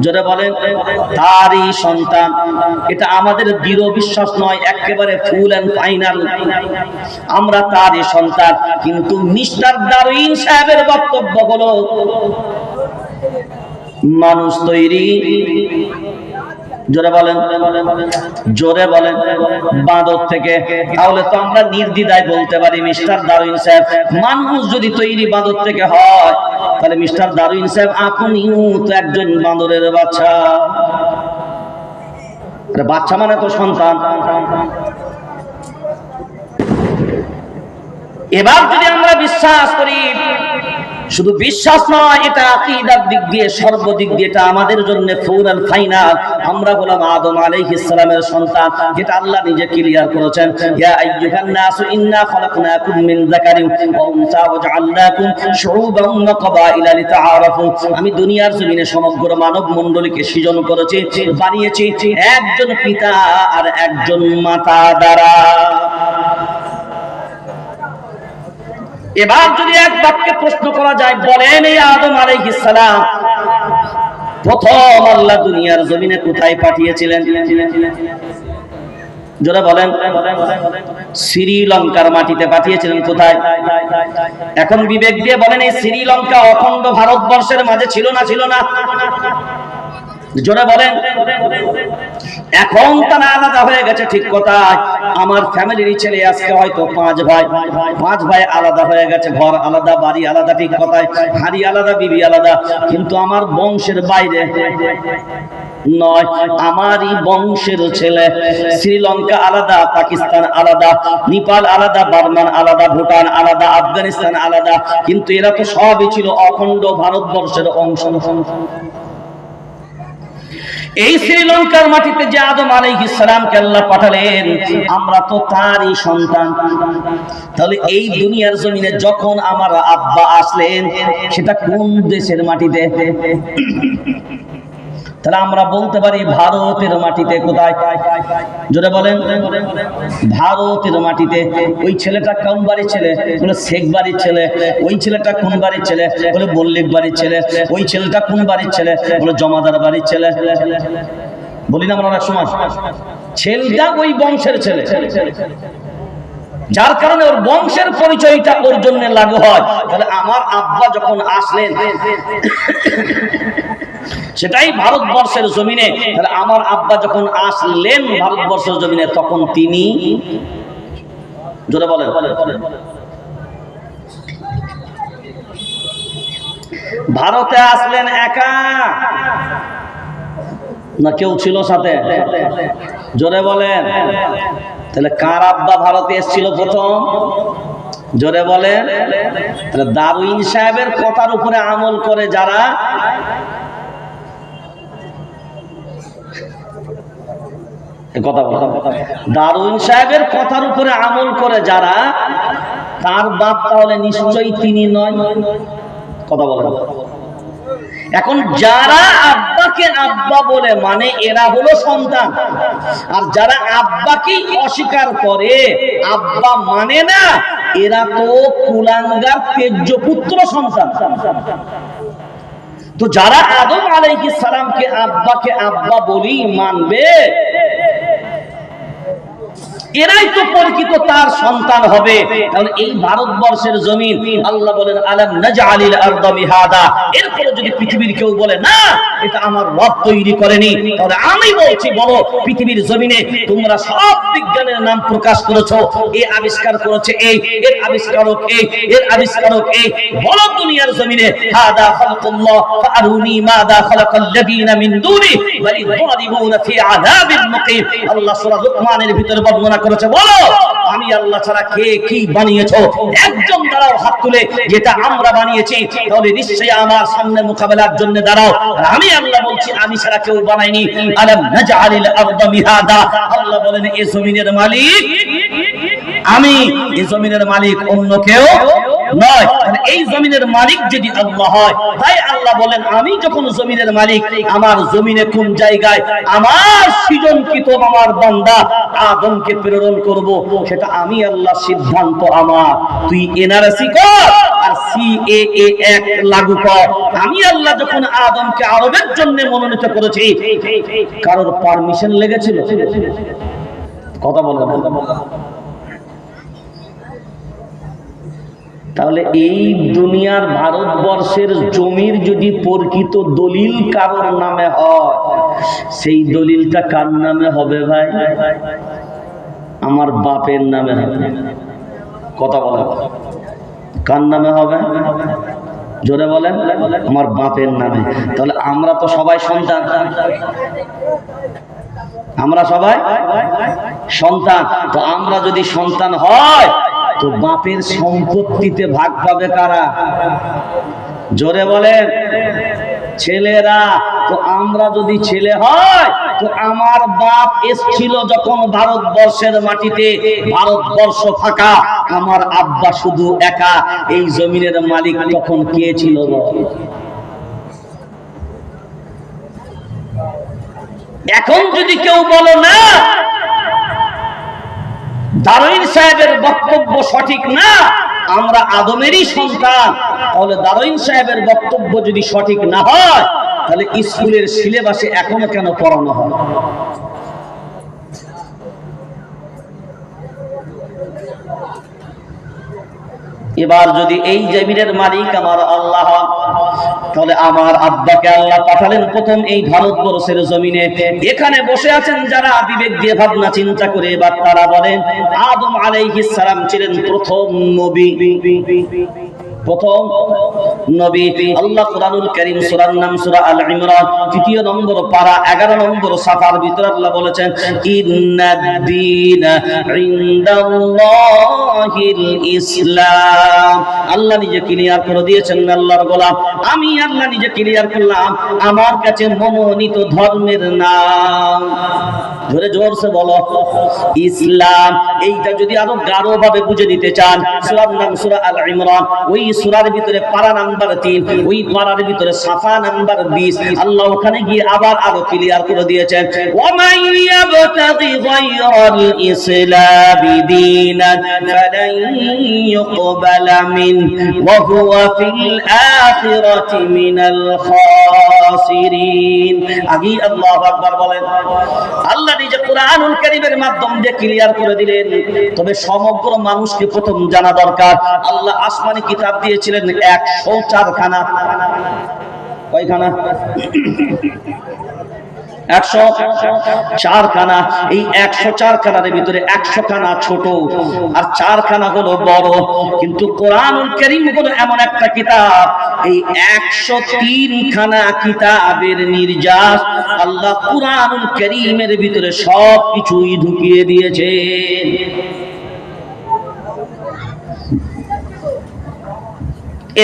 জোরে বলেন, তারই সন্তান। এটা আমাদের দৃঢ় বিশ্বাস নয়, একেবারে ফুল এন্ড ফাইনাল, আমরা তারই সন্তান। কিন্তু মিস্টার ডারউইন সাহেবের বক্তব্য হলো মানুষ তৈরি, জোরে বলেন, জোরে বলেন, বাঁদর থেকে। তাহলে তো আমরা নির্দ্বিধায় বলতে পারি, মিস্টার ডারউইন সাহেব, মানুষ যদি তৈরি বাঁদর থেকে হয়, তাহলে মিস্টার ডারউইন সাহেব আপনিও তো একজন বাঁদরের বাচ্চা। বাচ্চা মানে তো সন্তান। এবার যদি আমরা বিশ্বাস করি, শুধু বিশ্বাস নয়, এটা আকীদার দিক দিয়ে, সর্বদিক দিয়ে এটা আমাদের জন্য ফুল এন্ড ফাইনাল। আমরা হলাম আদম আলাইহিস সালামের সন্তান, যেটা আল্লাহ নিজে ক্লিয়ার করেছেন, ইয়া আইয়ুহান নাসু ইন্না খালাকনাকুম মিন যাকারিন ওয়া উনসা ওয়া জাআলনাকুম শুউবান ওয়া ক্বাবাইলা লিতাআরাফু। আমি দুনিয়ার জমিনে সমগ্র মানব মণ্ডলীকে সৃজন করেছি, বানিয়েছি একজন পিতা আর একজন মাতা দ্বারা। এবার যদি এক বাক্যে প্রশ্ন করা যায়, বলেন এই আদম আলাইহিস সালাম প্রথম আল্লাহ দুনিয়ার জমিনে কোথায় পাঠিয়েছিলেন? যারা বলেন, শ্রীলঙ্কার মাটিতে পাঠিয়েছিলেন। কোথায়? এখন বিবেক দিয়ে বলেন, এই শ্রীলঙ্কা অখণ্ড ভারতবর্ষের মাঝে ছিল না? ছিল না? জোরে বলেন। এখন তারা আলাদা হয়ে গেছে, ঠিক কথা। আমার ফ্যামিলির ছেলে আজকে হয়তো 5 ভাই, 5 ভাই আলাদা হয়ে গেছে, ঘর আলাদা, বাড়ি আলাদা, ঠিক কথায়, হাড়ি আলাদা, বিবি আলাদা। কিন্তু আমার বংশের বাইরে নয়, আমারই বংশের ছেলে। শ্রীলঙ্কা আলাদা, পাকিস্তান আলাদা, নেপাল আলাদা, বার্মান আলাদা, ভুটান আলাদা, আফগানিস্তান আলাদা, কিন্তু এরা তো সবই ছিল অখণ্ড ভারতবর্ষের অংশ। এই শ্রীলঙ্কার মাটিতে যে আদম আলাইহিস সালামকে আল্লাহ পাঠালেন, আমরা তো তারই সন্তান। তাহলে এই দুনিয়ার জমিনে যখন আমার আব্বা আসলেন, সেটা কোন দেশের মাটিতে? তাহলে আমরা বলতে পারি ভারতের মাটিতে। কোথায়? জোরে বলেন, ভারতের মাটিতে। ওই ছেলেটা কোন বাড়ির ছেলে? বলে শেখ বাড়ির ছেলে। ওই ছেলেটা কোন বাড়ির ছেলে? বলে মল্লিক বাড়ির ছেলে। ওই ছেলেটা কোন বাড়ির ছেলে? বলে জমাদার বাড়ির ছেলে। বলি না আমরা অনেক সময়, ছেলেটা ওই বংশের ছেলে, যার কারণে ওর বংশের পরিচয়টা ওর জন্য লাগু হয়। তাহলে আমার আব্বা যখন আসলেন, সেটাই ভারতবর্ষের জমিনে। তাহলে আমার আব্বা যখন আসলেন ভারতবর্ষের জমিনে, তখন তিনি, জোরে বলেন, ভারতে আসলেন একা না কেউ ছিল সাথে? জোরে বলেন। তাহলে কার আব্বা ভারতে এসেছিল প্রথম? জোরে বলেন। তাহলে ডারউইন সাহেবের কথার উপরে আমল করে যারা, কথা বল, ডারউইন সাহেবের কথার উপরে আমল করে যারা, তার বাপ তাহলে নিশ্চয়ই তিনি নয়। কথা বলেন। এখন যারা আব্বাকে আব্বা বলে মানে এরা হলো সন্তান, আর যারা আব্বাকে অস্বীকার করে, আব্বা মানে না, এরা তো কুলাঙ্গার তেজ্য পুত্র সন্তান। তো যারা আদম আলাইহিস সালামকে আব্বাকে আব্বা বলি মানবে, এরাই তো পরিচিত তার সন্তান হবে। কারণ এই ভারতবর্ষের জমিন আল্লাহ বলেন আলাম নাজআলিল আরদা মিহাদা, এরপরে যদি পৃথিবীর কেউ বলে না এটা আমার রব তৈরি করেনি, তাহলে আমি বলছি বলো পৃথিবীর জমিনে তোমরা সব বিজ্ঞানের নাম প্রকাশ করেছো, এই আবিষ্কার করেছে এই, এর আবিষ্কারক এই, এর আবিষ্কারক এই, বলো দুনিয়ার জমিনে হাদা খালকুল্লাহ ফাআরুনি মাদা খালাকাল্লাযীনা মিন দুনি ওয়ালি যালিমুনা ফি আযাবিল মুকিম। আল্লাহ সূরা লুকমানের ভিতরে বর্ণনা করেছে, বলো আমি আল্লাহ ছাড়া কে কি বানিয়েছো? একজন দাঁড়াও হাত তুলে যেটা আমরা বানিয়েছি, তাহলে নিশ্চয়ই আমার সামনে মোকাবেলার জন্য দাঁড়াও। আর আমি আল্লাহ বলছি আমি ছাড়া কেউ বানায়নি। আলাম নাজআলিল আরদা মিহাদা, আল্লাহ বলেন এই জমিনের মালিক আমি, এই জমিনের মালিক অন্য কেউ নয়। এই জমিনের মালিক যদি আল্লাহ হয়, তাই আল্লাহ বলেন আমি যখন জমিনের মালিক, আমার জমিনে কোন জায়গায় আমার সৃজনকৃত আমার বান্দা আদমকে প্রেরণ করব সেটা আমি আল্লাহ সিদ্ধান্ত আমার। তুই এনআরসি কর আর সিএএ এক লাগু কর। আমি আল্লাহ যখন আদমকে আরবের জন্য মনোনীত করেছি, কারোর পারমিশন লেগেছিল? কথা বলো। তাহলে এই দুনিয়ার ভারতবর্ষের জমির যদি প্রকৃত দলিল কারোর নামে হয়, সেই দলিলটা কার নামে হবে ভাই? আমার বাপের নামে হবে। কথা বলেন, কার নামে হবে? জোরে বলেন, আমার বাপের নামে। তাহলে আমরা তো সবাই সন্তান, আমরা সবাই সন্তান। তো আমরা যদি সন্তান হয় তো বাপের সম্পত্তিতে ভাগ পাবে কারা? জোরে বলেন, ছেলেরা। তো আমরা যদি ছেলে হয় তো আমার বাপ এসেছিল যখন ভারতবর্ষের মাটিতে, ভারতবর্ষ ফাঁকা, আমার আব্বা শুধু একা, এই জমিনের মালিক তখন কে ছিল? এখন যদি কেউ বলো না দারুইন সাহেবের বক্তব্য সঠিক না, আমরা আদমেরই সন্তান, তাহলে দারুইন সাহেবের বক্তব্য যদি সঠিক না হয়, তাহলে স্কুলের সিলেবাসে এখনো কেন পড়ানো হয়? এবার যদি এই জমিনের মালিক আমার আল্লাহ, তাহলে আমার আব্বাকে আল্লাহ পাঠালেন প্রথম এই ভারতবর্ষের জমিনে। এখানে বসে আছেন যারা বিবেক দিয়ে ভাবনা চিন্তা করে, এবার তারা বলেন আদম আলাইহিস সালাম ছিলেন প্রথম নবী, প্রথম নবী। আল্লাহ কুরআনুল কারীম সূরার নাম সূরা আল ইমরান ৩য় নম্বর পারা ১১ নম্বর সাফার ভিতরে আল্লাহ বলেছেন ইন্নাদ-দীনা ইনদাল্লাহিল ইসলাম। আল্লাহ নিজে ক্লিয়ার করে দিয়েছেন আল্লাহর গোলাম, আমি আল্লাহ নিজে ক্লিয়ার করলাম আমার কাছে মনোনীত ধর্মের নাম, জোরে জোরসে বলো, ইসলাম। এইটা যদি আরো গাঢ় ভাবে বুঝে নিতে চান, সূরার নাম সূরা আল ইমরান, ওই সূরার ভিতরে পারা নাম্বার ৩, ওই পারার ভিতরে সাফা নাম্বার ২০। আল্লাহ ওখানে গিয়ে আবার আরো ক্লিয়ার করে দিয়েছেন ওয়া মান ইয়াবতাগি গায়রাল ইসলামি দীনান ফালান ইউকবালা মিন ওয়া হুয়া ফিল আখিরাতি মিনাল খাসিরিন। আগে আল্লাহু আকবার বলেন। আল্লাহ নিজে কুরআনুল কারীমের মাধ্যম দিয়ে ক্লিয়ার করে দিলেন। তবে সমগ্র মানুষকে প্রথম জানা দরকার, আল্লাহ আসমানি কিতাব দিয়েছিলেন ১০৪ খানা। কয়খানা? ১০৪ খানা। এই ১০৪ খানার ভিতরে ১০০ খানা ছোট আর ৪ খানা হলো বড়। কিন্তু কোরআনুল কারীম হলো এমন একটা কিতাব, এই ১০৩ খানা কিতাবের নির্যাস আল্লাহ কোরআনুল কারীমের ভিতরে সব কিছুই ঢুকিয়ে দিয়েছে।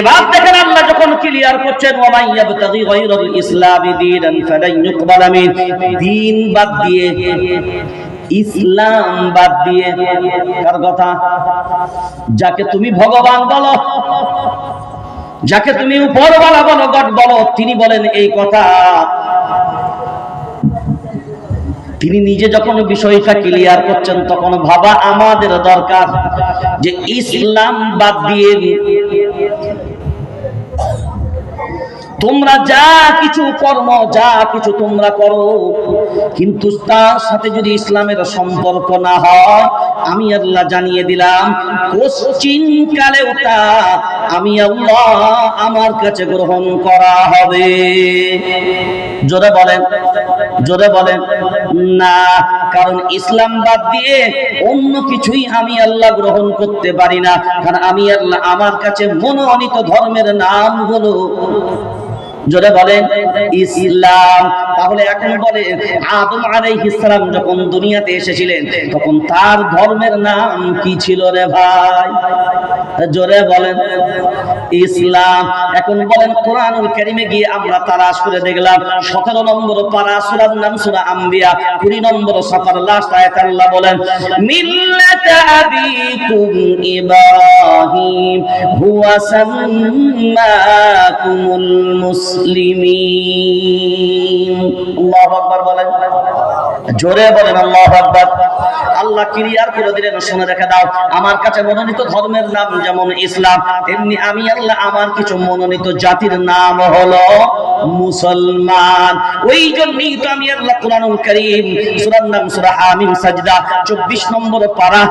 এবার দেখেন আল্লাহ যখন ক্লিয়ার করছেন ওয়া মান ইয়াবতাগি গায়রাল ইসলামি দীনান ফালান ইউকবালা মিন, দ্বীন বাদ দিয়ে, ইসলাম বাদ দিয়ে, কার কথা? যাকে তুমি ভগবান বলো, যাকে তুমি উপরওয়ালা বলো, গড বলো, তিনি বলেন এই কথা। তিনি নিজে যখন বিষয়টা ক্লিয়ার করছেন তখন ভাবা আমাদের দরকার যে ইসলাম বাদ দিয়ে তোমরা যা কিছু কর্ম যা কিছু তোমরা করো, কিন্তু তার সাথে যদি ইসলামের সম্পর্ক না হয়, আমি আল্লাহ জানিয়ে দিলাম কোশ্চিন কালেও তা আমি আল্লাহ আমার কাছে গ্রহণ করা হবে। জোরে বলেন, জোরে বলেন না। কারণ ইসলাম বাদ দিয়ে অন্য কিছুই আমি আল্লাহ গ্রহণ করতে পারি না। কারণ আমি আল্লাহ, আমার কাছে মনোনীত ধর্মের নাম হলো, জোরে বলেন, ইসলাম। তাহলে এখন বলে, আদম আলাইহিস সালাম যখন দুনিয়াতে এসেছিলেন তখন তার ধর্মের নাম কি ছিল রে ভাই? জোরে বলেন, ইসলাম। এখন বলেন, কোরআনুল কারীমে গিয়ে আমরা তালাশ করে দেখলাম 17 নম্বর পারা, সূরার নাম সূরা আম্বিয়া, 20 নম্বর সাফার, লাস্ট আয়াত আল্লাহ বলেন, মিল্লাতা আবিকুম ইব্রাহিম হুয়া সাম্মাকুমুল মুসলিমিন। আল্লাহু আকবার বলেন, জোরে বলেন আল্লাহু আকবার। আল্লাহ ক্লিয়ার করে দিলেন, শুনে রেখে দাও, আমার কাছে মনোনীত ধর্মের নাম যেমন ইসলাম, তেমনি আমি আল্লাহ আমার কিছু মনোনীত জাতির নাম হলো মুসলমান। ওই জন্যই তো আমি আল্লাহ কোরআনুল কারীম, সূরার নাম সূরা হামিম সাজদা, 24 নম্বর পারা,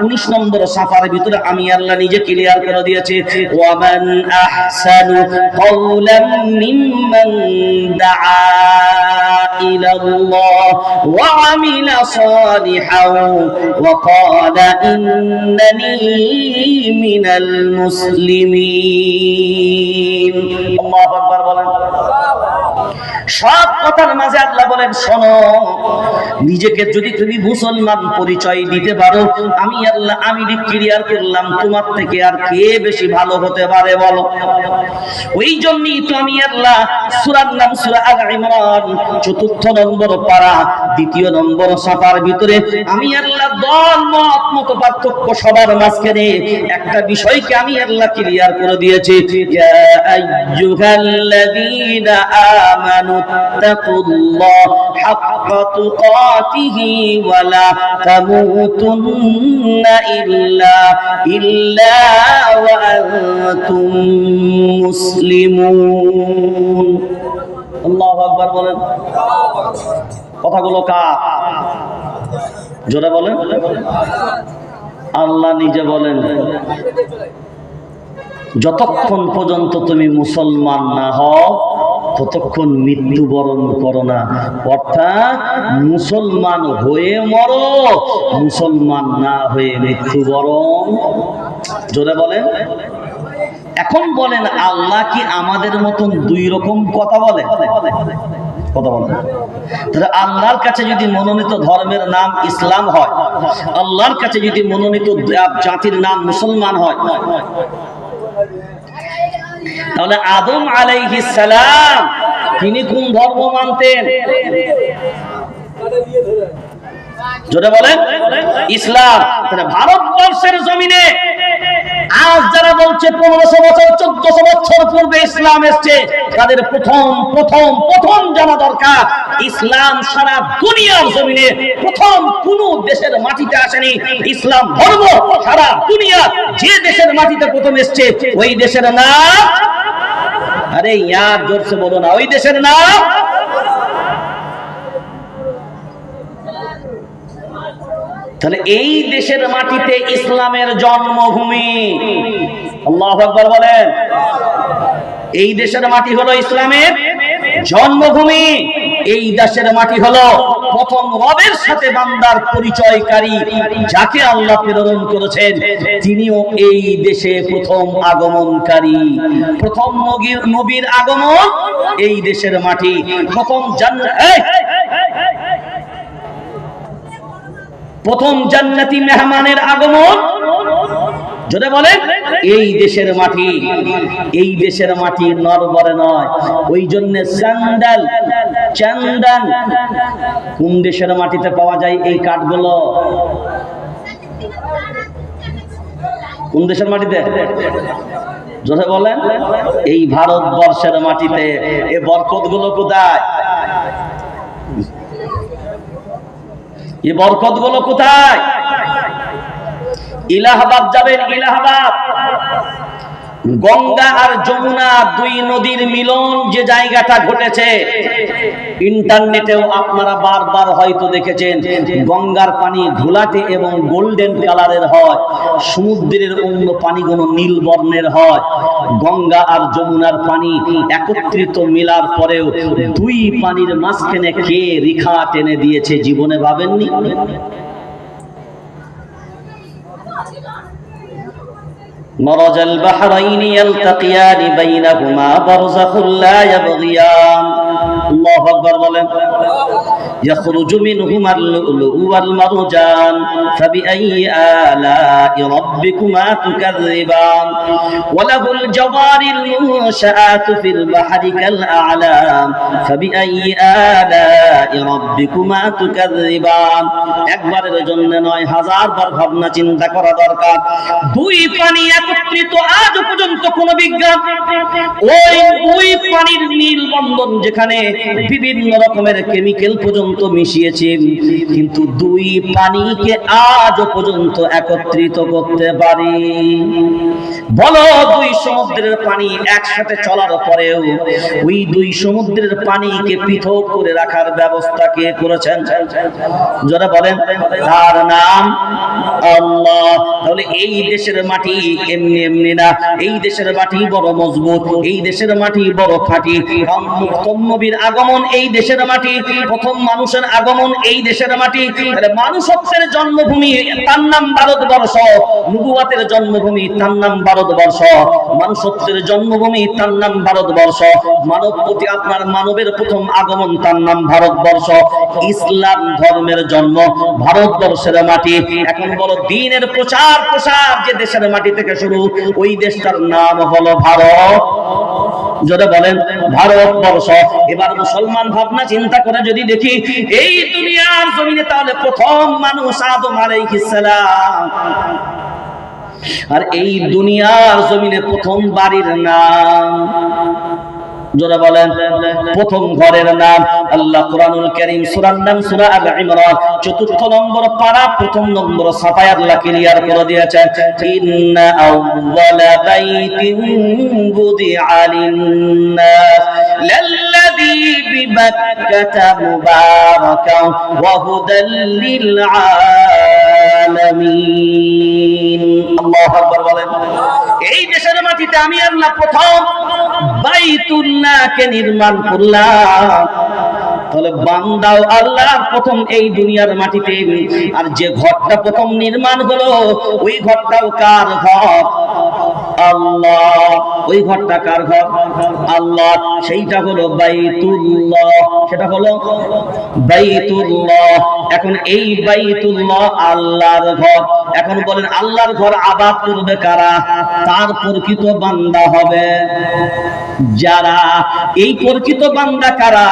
19 নম্বর সাফার ভিতরে আমি আল্লাহ নিজে ক্লিয়ার করে দিয়েছি, ওয়ামান আহসানু কাওলাম মিম্মান দাআ ইলাল্লাহ ওয়া আমিলা সালিহান ওয়া ক্বালা ইন্নানী মিনাল মুসলিমিন। আল্লাহু আকবার বলেন। সব কথার মাঝে আল্লাহ বলেন, শোনো, নিজেকে যদি তুমি মুসলমান পরিচয় দিতে পারো, আমি আল্লাহ আমি ক্লিয়ার করলাম, তোমার থেকে আর কে বেশি ভালো হতে পারে বলো? ওই জন্যই তো আমি আল্লাহ সূরার নাম সূরা আল ইমরান, 4 নম্বর পারা, 2 নম্বর সাফার ভিতরে আমি আল্লাহ দল মত মত পার্থক্য সবার মাঝখানে একটা বিষয়কে আমি আল্লাহ ক্লিয়ার করে দিয়েছি, ইয়া আইয়ুহাল্লাযীনা আমানু ইত্তাকুল্লাহ হাক্কা তুকাতিহি ওয়া লা তামুতুন্না ইল্লা ওয়া আনতুম মুসলিমুন। আল্লাহু আকবার বলেন। কথাগুলো কার? জোরে বলেন। আল্লাহ নিজে বলেন, যতক্ষণ পর্যন্ত তুমি মুসলমান না হও ততক্ষণ মৃত্যুবরণ করো না। অর্থাৎ মুসলমান হয়ে মরো, মুসলমান না হয়ে মৃত্যুবরণ। জোরে বলেন। এখন বলেন, আল্লাহ কি আমাদের মতন 2 রকম কথা বলে? কথা বলেন। তাহলে আল্লাহর কাছে যদি মনোনীত ধর্মের নাম ইসলাম হয়, আল্লাহর কাছে যদি মনোনীত জাতির নাম মুসলমান হয়, তাহলে আদম আলাইহিস সালাম তিনি কোন ধর্ম মানতেন? জোরে বলেন, ইসলাম। তাহলে ভারতবর্ষের জমিনে আজ যারা বলছে 1500 বছর 1400 বছর পূর্বে ইসলাম এসেছে, তাদের প্রথম জানা দরকার, ইসলাম সারা দুনিয়ার জমিনে প্রথম কোন দেশের মাটিতে আসেনি। ইসলাম ধর্ম সারা দুনিয়া যে দেশের মাটিতে প্রথম এসেছে, ওই দেশের নাম, আরে ইয়ার জোরসে বলো না, ওই দেশের নাম, তাহলে এই দেশের মাটিতে ইসলামের জন্মভূমি। আল্লাহু আকবার বলেন। এই দেশের মাটি হলো ইসলামের জন্মভূমি। এই দেশের মাটি হলো প্রথম রবের সাথে বান্দার পরিচয়কারী, যাকে আল্লাহ প্রেরণ করেছেন, তিনিও এই দেশে প্রথম আগমনকারী। প্রথম নবীর আগমন এই দেশের মাটি। প্রথম জান্নাতি মেহমানের আগমন, যদি বলেন, এই দেশের মাটি। এই দেশের মাটি নরবরে নয়। ওই জন্য চন্দন কোন দেশের মাটিতে পাওয়া যায়? এই কাঠগুলো কোন দেশের মাটিতে? যদি বলেন, এই ভারতবর্ষের মাটিতে। এই বরকতগুলো কোথায়? এই বরকতগুলো কোথায়? ইলাহাবাদ যাবেন, ইলাহাবাদ গঙ্গা আর যমুনা দুই নদীর মিলন যে জায়গাটা ঘটেছে, ইন্টারনেটেও আপনারা বারবার হয়তো দেখেছেন, গঙ্গার পানি ঘোলাটে এবং গোল্ডেন কালারের হয়, সমুদ্রের অন্য পানিগুলো নীল বর্ণের হয়। গঙ্গা আর যমুনার পানি একত্রিত মিলার পরেও দুই পানির মাঝখানে কে রেখা টেনে দিয়েছে জীবনে ভাবেননি? مرج البحرين يلتقيان بينهما برزخ لا يبغيان الله أكبر বলেন يخرج منهما اللؤلؤ والمرجان فبأي آلاء ربكما تكذبان وله الجوار المنشآت في البحر كالأعلام فبأي آلاء ربكما تكذبان একবারের জন্য নয়, হাজারবার ভাবনা চিন্তা করা দরকার। দুই পানি একত্রিত আজ পর্যন্ত কোন বিজ্ঞান ওই দুই পানির নীল বন্ধন যেখানে বিভিন্ন রকমের কেমিক্যাল পর্যন্ত মিশিয়েছে, কিন্তু দুই পানিকে আজ পর্যন্ত একত্রিত করতে পারি? বলো, দুই সমুদ্রের পানি একসাথে চলার পরেও ওই দুই সমুদ্রের পানিকে পৃথক করে রাখার ব্যবস্থা কে করেছেন? যারা বলেন তার নাম আল্লাহ। তাহলে এই দেশের মাটি এমনি এমনি না, এই দেশের মাটি বড় মজবুত, এই দেশের মাটি বড় খাঁটি। নবীর আগমন এই দেশের মাটি, প্রথম মানুষের আগমন এই দেশের মাটি। মানুষত্বের জন্মভূমি তার নাম ভারতবর্ষ, নবুয়তের জন্মভূমি তার নাম ভারতবর্ষ, মানুষত্বের জন্মভূমি তার নাম ভারতবর্ষ। মানব প্রতি আপনার মানবের প্রথম আগমন তার নাম ভারতবর্ষ। ইসলাম ধর্মের জন্ম ভারতবর্ষের মাটি। এখন বলো, দ্বীনের প্রচার প্রসার যে দেশের মাটি থেকে শুরু, ওই দেশটার নাম হলো ভারত। যদি বলেন ভারতবর্ষ। এবার মুসলমান ভাবনা চিন্তা করে যদি দেখি এই দুনিয়ার জমিনে, তাহলে প্রথম মানুষ আদম আলাইহিস সালাম, আর এই দুনিয়ার জমিনে প্রথম বাড়ির নাম, যারা বলেন প্রথম ঘরের নাম আল্লাহ কোরআনুল কারীম সূরার নাম সূরা আল ইমরান ৪র্থ নম্বর পারা ১ম নম্বর সাফায় আল্লাহ ক্লিয়ার করে দিয়েছেন, ইন্না আউওয়ালা বাইতিন বুদিআ লিন-নাস লাল্লাযী বিবাক্কাতা মুবারাকান ওয়া হুদাল লিল আলামিন। আল্লাহু আকবার বলেন। এই দেশের মাটিতে আমি আল্লাহ প্রথম বাইতুল্লাহকে নির্মাণ করলাম। তাহলে বান্দাও আল্লাহর প্রথম এই দুনিয়ার মাটিতে। আর যে ঘরটা প্রথম নির্মাণ হলো, ওই ঘরটাও কার ঘর? আল্লাহ। ওই ঘরটা কার ঘর? আল্লাহ। সেইটা হলো বাইতুল্লাহ, সেটা হলো বাইতুল্লাহ। এখন এই বাইতুল্লাহ আল্লাহর ঘর। এখন বলেন আল্লাহর ঘর আবাদ করবে কারা? তার প্রকৃত বান্দা হবে যারা। এই প্রকৃত বান্দা কারা?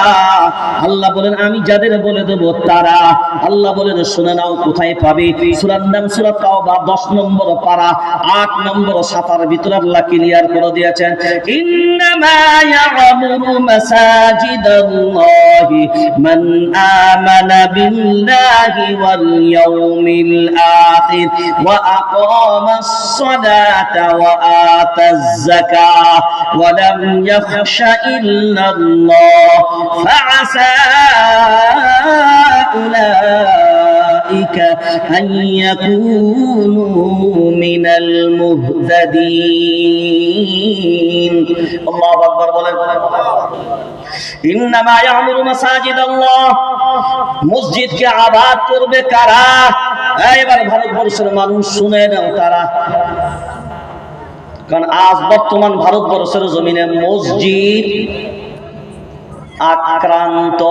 আল্লাহ বলেন আমি যাদের বলে দেব তারা। আল্লাহ বলেন শুনে নাও, কোথায় পাবে? সূরার নাম সূরা তাওবা ১০ নম্বর পারা ৮ নম্বর সাফার ভিতরে আল্লাহ ক্লিয়ার করে দিয়েছেন, ইন্নামা ইয়া'মুরু মাসাজিদাল্লাহি মান আমানা বিল্লাহি ওয়াল ইয়াউমিল আখির ওয়া আকামাস সালাতা ওয়া আতাজ যাকাত ওয়া লাম ইয়াখশা ইল্লাল্লাহ ফাআসা উলাইকা আন ইয়াকুনু মিনাল মুহতাদিন। আল্লাহু আকবার বলেন। ইন্নামা ইয়া'মুরু মাসাজিদাল্লাহ, মসজিদকে আবাদ করবে কারা? এবার ভারতবর্ষের মানুষ শুনে নাও কারা। কারণ আজ বর্তমান ভারতবর্ষের জমিনে মসজিদ আক্রান্ত,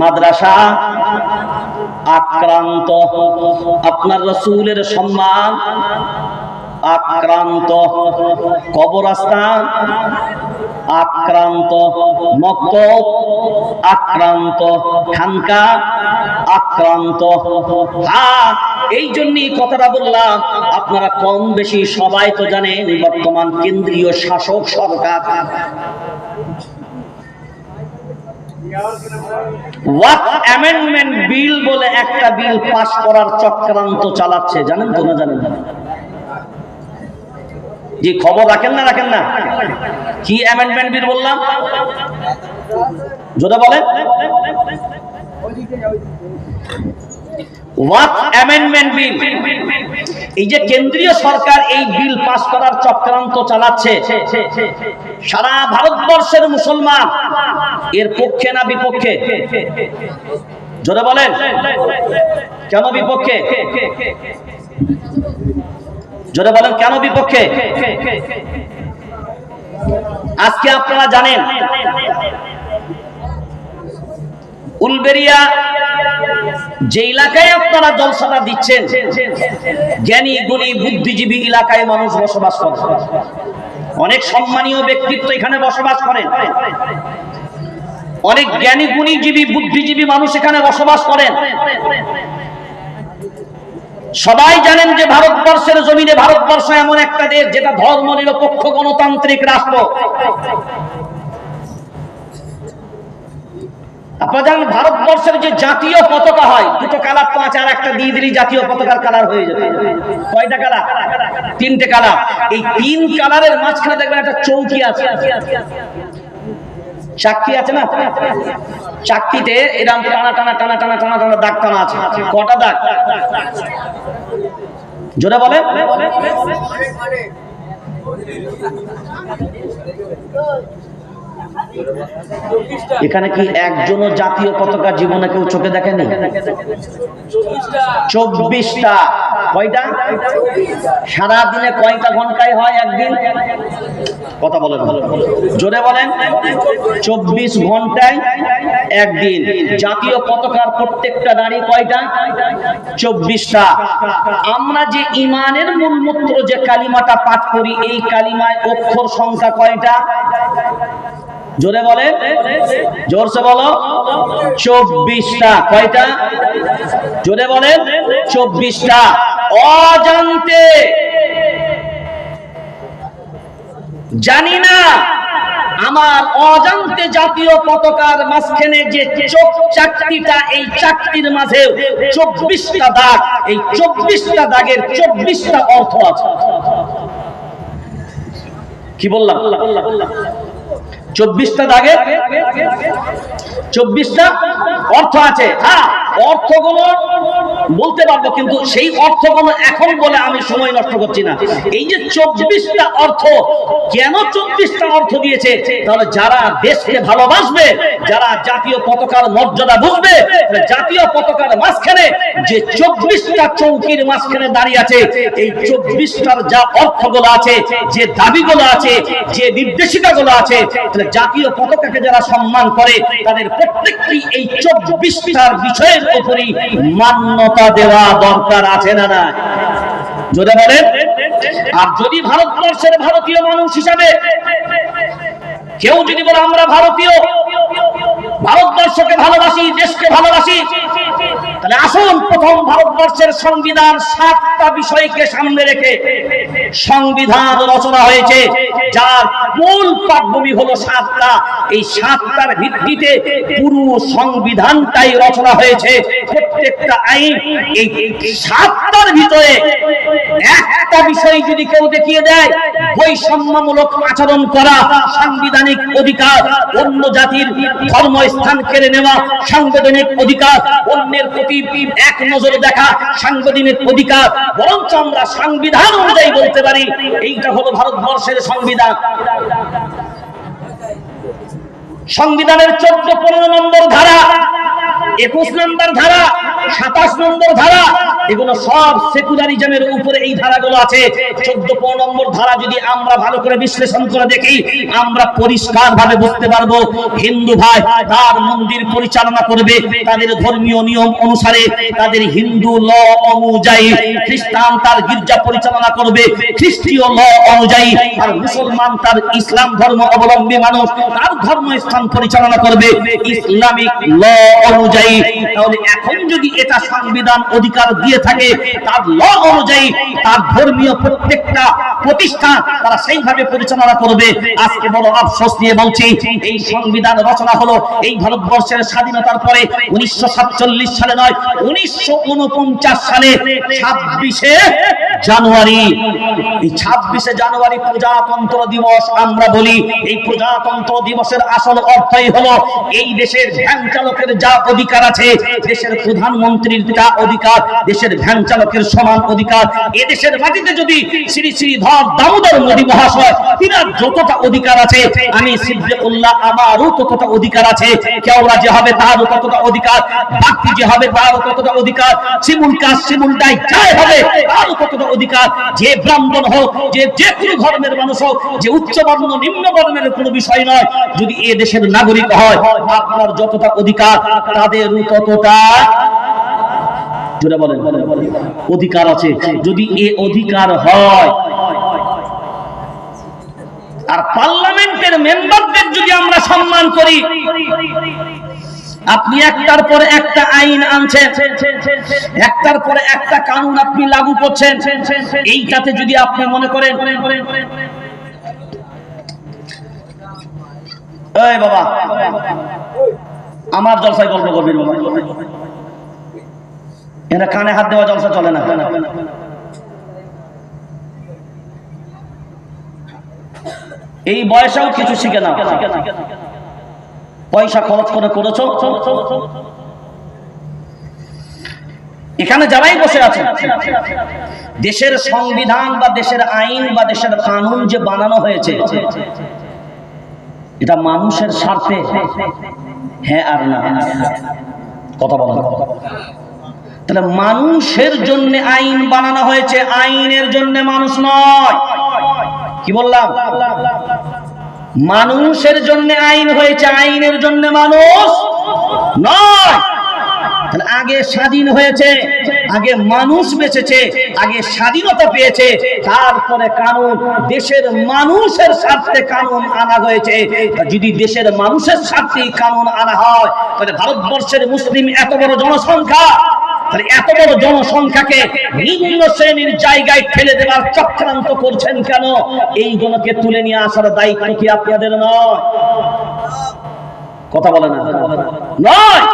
মাদ্রাসা আক্রান্ত, আপনার রাসূলের সম্মান আক্রান্ত, কবরস্থান আক্রান্ত, মক্তব আক্রান্ত, খানকা আক্রান্ত। এই জন্যই কথাটা বললাম, আপনারা কম বেশি সবাই তো জানেন বর্তমান কেন্দ্রীয় শাসক সরকার ওয়াকফ অ্যামেন্ডমেন্ট বিল বলে একটা বিল পাস করার চক্রান্ত চালাচ্ছে, জানেন তো না জানেন? জি, খবর রাখেন না রাখেন না? কি অ্যামেন্ডমেন্ট বিল বললাম? যদি বলেন ওয়াকফ অ্যামেন্ডমেন্ট বিল। এই যে কেন্দ্রীয় সরকার এই বিল পাস করার চক্রান্ত চালাচ্ছে, সারা ভারতবর্ষের মুসলমান এর পক্ষে না বিপক্ষে? জোরে বলেন, কেন বিপক্ষে? জোরে বলেন, কেন বিপক্ষে? আজকে আপনারা জানেন উলবেরিয়া যে এলাকায় আপনারা জলসাটা দিচ্ছেন, জ্ঞানী গুণী বুদ্ধিজীবী এলাকায় মানুষ বসবাস করে, অনেক সম্মানীয় ব্যক্তিত্ব এখানে বসবাস করেন, অনেক জ্ঞানী গুণীজীবী বুদ্ধিজীবী মানুষ এখানে বসবাস করেন। সবাই জানেন যে ভারতবর্ষের জমিনে, ভারতবর্ষ এমন একটা দেশ যেটা ধর্ম নিরপেক্ষ গণতান্ত্রিক রাষ্ট্র। আপনারা জানেন ভারতবর্ষের যে জাতীয় পতাকা হয়, দুটো কালার তো আছে, আর একটা দিয়ে দিলেই জাতীয় পতাকার কালার হয়ে যাবে। কয়টা কালার? তিনটে কালার। এই তিন কালারের মাঝখানে দেখবেন একটা চৌকি আছে, চাকতি আছে না? চাকতিতে এরকম টানা টানা টানা টানা টানা টানা দাগ টানা আছে। কটা দাগ? জোরে বলে। এখানে কি একজনও জাতীয় পতাকা জীবনে কেউ চোখে দেখেনি? 24টা। কয়টা? সারাদিনে কয়টা ঘন্টায় হয় একদিন? কথা বলেন, জোরে বলেন। 24 ঘন্টায় একদিন। জাতীয় পতাকার প্রত্যেকটা দাঁড়ি কয়টা? 24টা। আমরা যে ইমানের মূলমন্ত্র যে কালিমাটা পাঠ করি, এই কালিমায় অক্ষর সংখ্যা কয়টা? জোরে বলেন, জোরসে বলো। 24টা। কয়টা? জোরে বলেন। 24টা। অজান্তে, জানি না, আমার অজান্তে জাতীয় পতাকার মাঝখানে যে চোখ চাকতিটা, এই চাকতির মাঝে 24টা দাগ। এই 24টা দাগের 24টা অর্থ আছে। কি বললাম? 24টা দাগে 24টা অর্থ আছে। হ্যাঁ, অর্থগুলো বলতে পারবো, কিন্তু সেই অর্থগুলো এখন বলে আমি সময় নষ্ট করছি না। এই যে 24টা অর্থ, কেন 24টা অর্থ দিয়েছে? তাহলে যারা দেশকে ভালোবাসবে, যারা জাতীয় পতাকার মর্যাদা বুঝবে, জাতীয় পতাকার মাঝখানে যে 24টা চৌকির মাঝখানে দাঁড়িয়ে আছে, এই 24টার যা অর্থগুলো আছে, যে দাবিগুলো আছে, যে নির্দেশিকাগুলো আছে, জাতীয় পতাকাকে যারা সম্মান করে তাদের প্রত্যেকটি এই 24টার বিষয়ের উপরই মান্যতা দেওয়া দরকার আছে না না? যদি বলেন। আর যদি ভারতবর্ষের ভারতীয় মানুষ হিসাবে কেউ যদি বলে আমরা ভারতীয়, ভারতবর্ষকে ভালোবাসি, দেশকে ভালোবাসি, তাহলে আসুন প্রথম ভারতবর্ষের সংবিধান 7টা বিষয়কে সামনে রেখে সংবিধান রচনা হয়েছে, যার মূল পাঠভূমি হলো 7টা। এই 7টার ভিত্তিতে পুরো সংবিধানটাই রচনা হয়েছে। প্রত্যেকটা আইন এই 7টার ভিতরে একটা বিষয় যদি কেউ দেখিয়ে দেয়, বৈষম্যমূলক আচরণ করা সাংবিধানিক অধিকার, অন্য জাতির ধর্মস্থান কেড়ে নেওয়া সাংবিধানিক অধিকার, অন্যের প্রতি এক নজর দেখা সাংবিধানিক অধিকার, বরঞ্চ আমরা সংবিধান অনুযায়ী বলতে পারি এইটা হলো ভারতবর্ষের সংবিধান। সংবিধানের 14-15 নম্বর ধারা, 21 নম্বর ধারা, 27 নম্বর ধারা, এগুলো সব সেকুলারিজমের উপরে এই ধারাগুলো আছে। 14-15 নম্বর ধারা যদি আমরা ভালো করে বিশ্লেষণ করে দেখি, আমরা পরিষ্কার ভাবে বুঝতে পারবো হিন্দু ভাই তার মন্দির পরিচালনা করবে তাদের ধর্মীয় নিয়ম অনুসারে, তাদের হিন্দু ল অনুযায়ী, খ্রিস্টান তার গির্জা পরিচালনা করবে খ্রিস্টীয় ল অনুযায়ী, আর মুসলমান তার ইসলাম ধর্ম অবলম্বী মানুষ তার ধর্মস্থান পরিচালনা করবে ইসলামিক ল অনুযায়ী। তাহলে এখন যদি এটা সংবিধান অধিকার দিয়ে থাকে, তার ল অনুযায়ী তার ধর্মীয় প্রত্যেকটা প্রতিষ্ঠান তারা সেইভাবে পরিচালনা করবে। আজকে বড় আফসোস নিয়ে বলছি, এই সংবিধান রচনা হলো এই ভারতবর্ষের স্বাধীনতার পরে 1947 সালে নয়, 1949 সালে 26শে জানুয়ারি। এই 26শে জানুয়ারি প্রজাতন্ত্র দিবস আমরা বলি। এই প্রজাতন্ত্র দিবসের আসল অর্থই হলো এই দেশের ভ্যান চালকের যা অধিকার আছে, দেশের প্রধানমন্ত্রীর যা অধিকার, দেশের ভ্যান চালকের সমান অধিকার এ দেশের মাটিতে যদি শ্রী শ্রী ধর দামোদর মোদী মহাশয় তিনার যতটা অধিকার আছে, আমি সিদ্দিকুল্লাহ আমারও ততটা অধিকার আছে, কেওড়া যে হবে তারও ততটা অধিকার, বাকি যে হবে তারও ততটা অধিকার, শিমুল কাজ শিমুল ডাই যাই হবে তারও ততটা অধিকার। যে ব্রাহ্মণ হোক, যে কোনো ধর্মের মানুষ হোক, যে উচ্চ বর্ণ নিম্ন বর্ণের কোনো বিষয় নয়, যদি এ দেশের নাগরিক হয় আপনার যতটা অধিকার তাদেরও ততটা অধিকার আছে। যদি এ অধিকার হয়, আর পার্লামেন্টের মেম্বারদের যদি আমরা সম্মান করি, আপনি একটার পর একটা আইন আনছেন, একটার পর একটা কানুন আপনি লাগু করছেন, এইটাতে যদি আপনি মনে করেন এই বাবা আমার জলসায় গল্প করবেন, এরা কানে হাত দেওয়া জলসা চলে না। এই বয়সেও কিছু শিখে না, পয়সা খরচ করে করেছো। এখানে যারাই বসে আছে, দেশের সংবিধান বা দেশের আইন বা দেশের কানুন যে বানানো হয়েছে এটা মানুষের স্বার্থে, হ্যাঁ আর না কথা বলা। তাহলে মানুষের জন্য আইন বানানো হয়েছে, আইনের জন্য মানুষ নয়। কি বললাম? মানুষের জন্য আইন হয়েছে, আইনের জন্য মানুষ নয়। তাহলে আগে স্বাধীন হয়েছে, আগে মানুষ বেঁচেছে, আগে স্বাধীনতা পেয়েছে, তারপরে কানুন দেশের মানুষের স্বার্থে কানুন আনা হয়েছে। যদি দেশের মানুষের স্বার্থে কানুন আনা হয়, তাহলে ভারতবর্ষের মুসলিম এত বড় জনসংখ্যা, তাহলে এত বড় জনসংখ্যাকে নিম্ন শ্রেণীর জায়গায় ফেলে দেওয়ার চক্রান্ত করছেন কেন? এইগুলোকে তুলে নিয়ে আসার দায়িত্ব কি আপনাদের নয়? কথা বলে না নয়।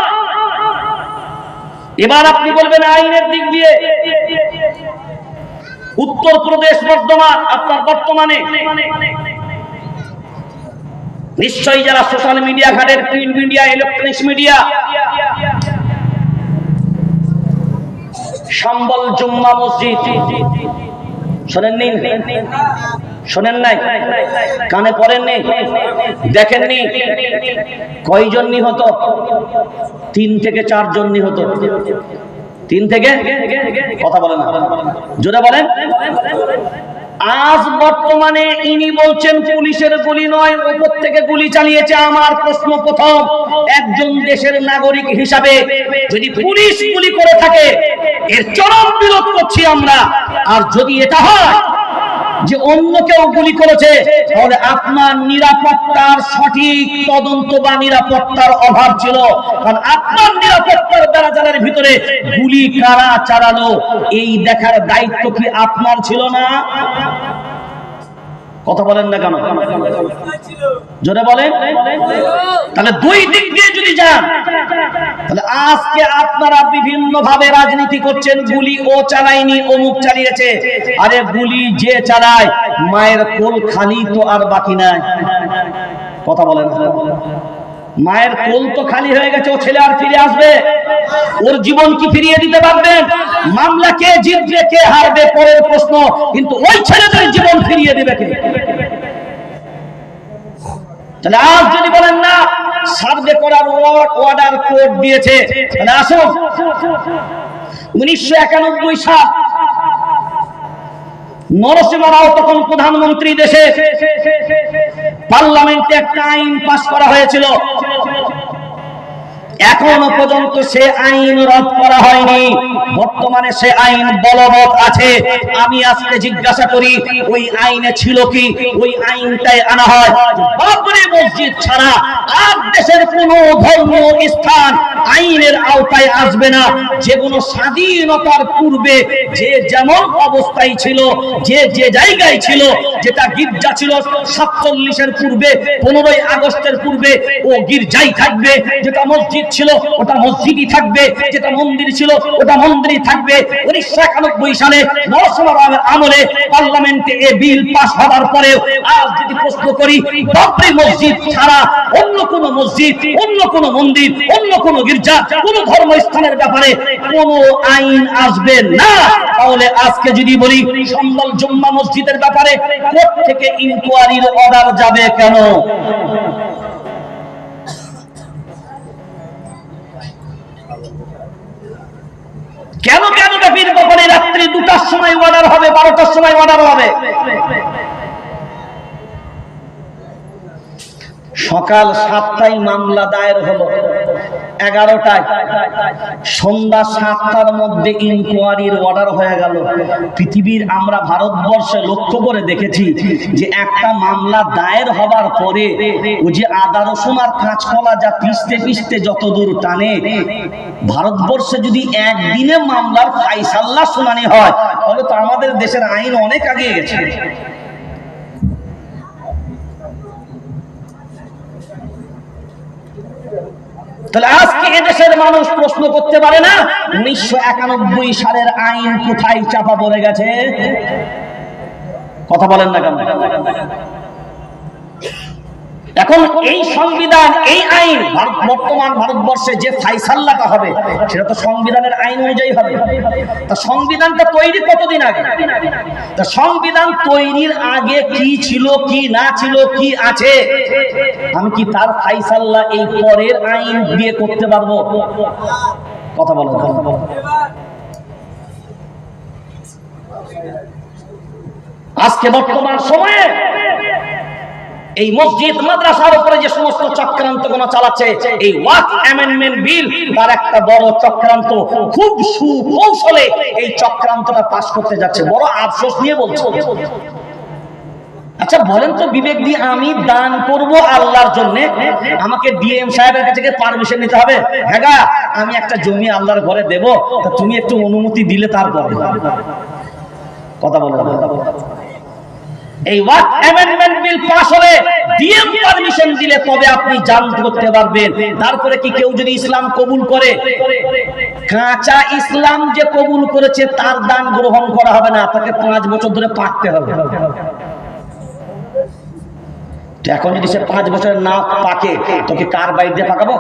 এবার আপনি বলবেন আইনের দিক দিয়ে উত্তরপ্রদেশ বর্ধমান আপনার বর্তমানে নিশ্চয়ই যারা সোশ্যাল মিডিয়া ঘাটের প্রিন্ট মিডিয়া ইলেকট্রনিক্স মিডিয়া, সম্বল জুম্মা মসজিদ শোনেননি? শোনেন নাই? কানে পড়েননি? দেখেননি? কয়জন নিহত? 3 থেকে 4 জন নিহত। 3 থেকে কথা বলেন না, জোরে বলেন। আজ বর্তমানে ইনি বলছেন পুলিশের গুলি নয়, উপর থেকে গুলি চালিয়েছে। আমার প্রশ্ন প্রথম, একজন দেশের নাগরিক হিসাবে যদি পুলিশ গুলি করে থাকে এর চরম বিরোধ করছি আমরা। আর যদি এটা হয় যে অন্য কেউ গুলি করেছে, তাহলে আপনার নিরাপত্তার সঠিক তদন্ত বা নিরাপত্তার অভাব ছিল। কারণ আপনার নিরাপত্তার বেড়াজালের ভিতরে গুলি কারা চালালো এই দেখার দায়িত্ব কি আপনার ছিল না? কথা বলেন না কেন? জোরে বলেন। তাহলে দুই দিক দিয়ে যদি যান, তাহলে আজকে আপনারা বিভিন্ন ভাবে রাজনীতি করছেন। গুলি ও চালায়নি, অমুক চালিয়েছে। আরে গুলি যে চালায় মায়ের কোল খালি তো আর বাকি নাই। কথা বলেন। মায়ের কোল তো খালি হয়ে গেছে, ও ছেলে আর ফিরে আসবে? ওর জীবন কি ফিরিয়ে দিতে পারবেন? মামলা কে জিতবে কে হারবে পরের প্রশ্ন, কিন্তু ওই ছেলেদের জীবন ফিরিয়ে দেবে কে? তাহলে আজ যদি বলেন না সার্ভে করার অর্ডার কোর্ট দিয়েছে, তাহলে আসুন 1991 সাল নরসিংহ রাও তখন প্রধানমন্ত্রী, দেশে পার্লামেন্টে একটা আইন পাস করা হয়েছিল। এখনো পর্যন্ত সে আইন রদ করা হয়নি, বর্তমানে সে আইন বলবৎ আছে। আমি আজকে জিজ্ঞাসা করি ওই আইনে ছিল কি? ওই আইনটাই আনা হয় বাবরি মসজিদ ছাড়া আর দেশের কোন ধর্মীয় স্থান আইনের আওতায় আসবে না। যেগুলো স্বাধীনতার পূর্বে যে যেমন অবস্থায় ছিল, যে যে জায়গায় ছিল, যেটা গির্জা ছিল 47-এর পূর্বে, 15ই আগস্টের পূর্বে ও গির্জাই থাকবে। যেটা মসজিদ ছিল ওটা মসজিদই থাকবে, যেটা মন্দির ছিল ওটা মন্দিরই থাকবে। 1991 সালে নরসিংহারামের আমলে পার্লামেন্টে এই বিল পাস হওয়ার পরেও আজ যদি প্রশ্ন করি বাবরি মসজিদ ছাড়া অন্য কোন মসজিদ, অন্য কোন মন্দির, অন্য কোন গির্জা, কোন ধর্মস্থানের ব্যাপারে কোন আইন আসবে না, তাহলে আজকে যদি বলি সম্বল জুম্মা মসজিদের ব্যাপারে কোর্ট থেকে ইনকোয়ারির অর্ডার যাবে কেন? কেন কেন ব্যাপারে ব্যাপারে রাত্রি 2টার সময় অর্ডার হবে, 12টার সময় অর্ডার হবে? সকাল 7টায় মামলা দায়ের হলো, 11টায়, সন্ধ্যা 7টার মধ্যে ইনকোয়ারির অর্ডার হয়ে গেল। পৃথিবীর আমরা ভারতবর্ষে লক্ষ্য করে দেখেছি যে একটা মামলা দায়ের হবার পরে ওই যে আদা রসুন আর কাঁচকলা যা পিষতে পিষতে যত দূর টানে, ভারতবর্ষে যদি একদিনে মামলার ফাইসাল্লা শুনানি হয় তাহলে তো আমাদের দেশের আইন অনেক আগে গেছে। তাহলে আজকে এদেশের মানুষ প্রশ্ন করতে পারে না 1991 সালের আইন কোথায় চাপা পড়ে গেছে? কথা বলেন না কেন? এখন এই সংবিধান, এই আইন বর্তমান ভারতবর্ষে যে ফাইসাল্লাটা হবে সেটা তো সংবিধানের আইন অনুযায়ী হবে। তা সংবিধানটা তৈরি কতদিন আগে? তা সংবিধান তৈরির আগে কি ছিল, কি না ছিল, কি আছে, আমি কি তার ফাইসাল্লা এই পরের আইন দিয়ে করতে পারবো? কথা বলেন। আজকে বর্তমান সময়ে এই মসজিদ মাদ্রাসার উপরে যে সমস্ত চক্রান্ত গুলো চালাচ্ছে, এই ওয়াকফ অ্যামেন্ডমেন্ট বিল তার একটা বড় চক্রান্ত, খুব সুকৌশলে এই চক্রান্তটা পাস করতে যাচ্ছে। বড় আফসোস নিয়ে বলছি। আচ্ছা বলেন তো বিবেক দিয়ে, আমি দান করব আল্লাহর জন্য, আমাকে ডিএম সাহেবের কাছে পারমিশন নিতে হবে? হ্যাঁ, আমি একটা জমি আল্লাহর ঘরে দেব, তা তুমি একটু অনুমতি দিলে তারপরে। কথা বলেন। এই ওয়াকফ অ্যামেন্ডমেন্ট বিল পাস হলে ডিএম পারমিশন দিলে তবে আপনি দান করতে পারবেন। তারপরে কি কেউ যদি ইসলাম কবুল করে, কাঁচা ইসলাম যে কবুল করেছে তার দান গ্রহণ করা হবে না, তাকে 5 বছর ধরে পাকতে হবে। এখন যদি সে 5 বছর না পাকে, তোকে কার বাইর দিয়ে পাকাবো?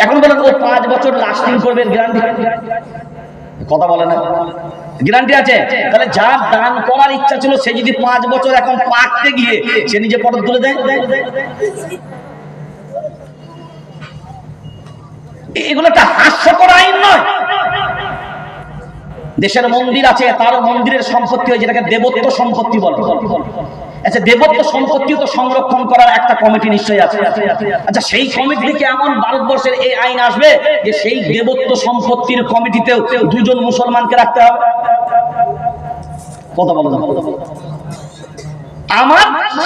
এখন বলেন ও 5 বছর লাস্টিং করবে, গ্যারান্টি? কথা বলে না, গ্যারান্টি আছে? তাহলে যার দান করার ইচ্ছা ছিল সে যদি 5 বছর এখন পাকতে গিয়ে সে নিজে পটল তুলে দেয়, এগুলো একটা হাস্যকর আইন নয়? দেশের মন্দির আছে, তার মন্দিরের সম্পত্তি হয় যেটাকে দেবত্ব সম্পত্তি বলে। আচ্ছা দেবত্ব সম্পত্তিও তো সংরক্ষণ করার একটা কমিটি নিশ্চয়ই আছে। আচ্ছা সেই কমিটি থেকে এমন ভারতবর্ষের এই আইন আসবে যে সেই দেবত্ব সম্পত্তির কমিটিতেও 2 জন মুসলমানকে রাখতে হবে? কথা বলো। আমার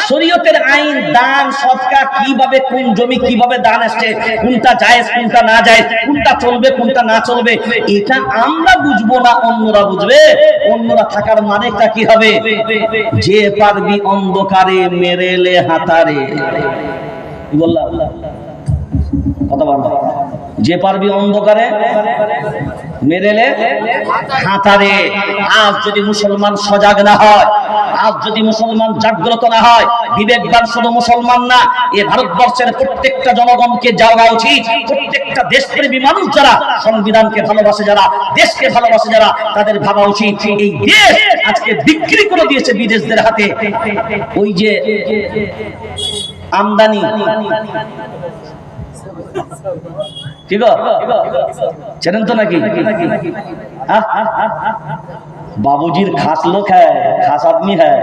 শরীয়তের আইন দান সদকা কিভাবে, কোন জমি কিভাবে দান আসছে, কোনটা জায়েজ কোনটা না জায়েজ, কোনটা চলবে কোনটা না চলবে, এটা আমরা বুঝবো না, অন্যরা বুঝবে। অন্যরা থাকার মানেটা কি হবে? যে পারবি অন্ধকারে মেরেলে হাতারে। কি বললাম? কথা বল। যে পারবি অন্ধকারে মেরেলে হাতারে। আজ যদি মুসলমান সজাগ না হয়, আজ যদি মুসলমান জাগ্রত না হয়, বিবেকবান শুধু মুসলমান না, এই ভারতবর্ষের প্রত্যেকটা জনগণকে যাওয়া উচিত। প্রত্যেকটা দেশপ্রেমী মানুষ যারা সংবিধানকে ভালোবাসে, যারা দেশকে ভালোবাসে, যারা, তাদের ভাবা উচিত এই দেশ আজকে বিক্রি করে দিয়েছে বিদেশদের হাতে। ওই যে আমদানি, ঠিক চেনেন তো নাকি? বাবুজির খাস লোক হ্যাঁ, খাস আদমি হ্যাঁ।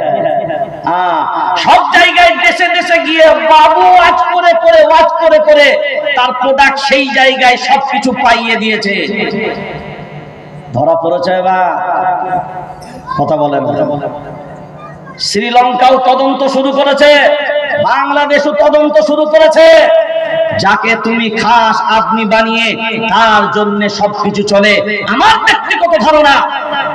সব জায়গায় দেশে দেশে গিয়ে বাবু ওয়াজ করে করে, ওয়াজ করে করে তার প্রোডাক্ট সেই জায়গায় সবকিছু পাইয়ে দিয়েছে। ধরা পড়েছে বা কথা বলেন। শ্রীলঙ্কাও তদন্ত শুরু করেছে, বাংলাদেশও তদন্ত শুরু করেছে। যাকে তুমি খাস আদমি বানিয়ে তার জন্য সবকিছু চলে। আমার ব্যক্তিগত ধারণা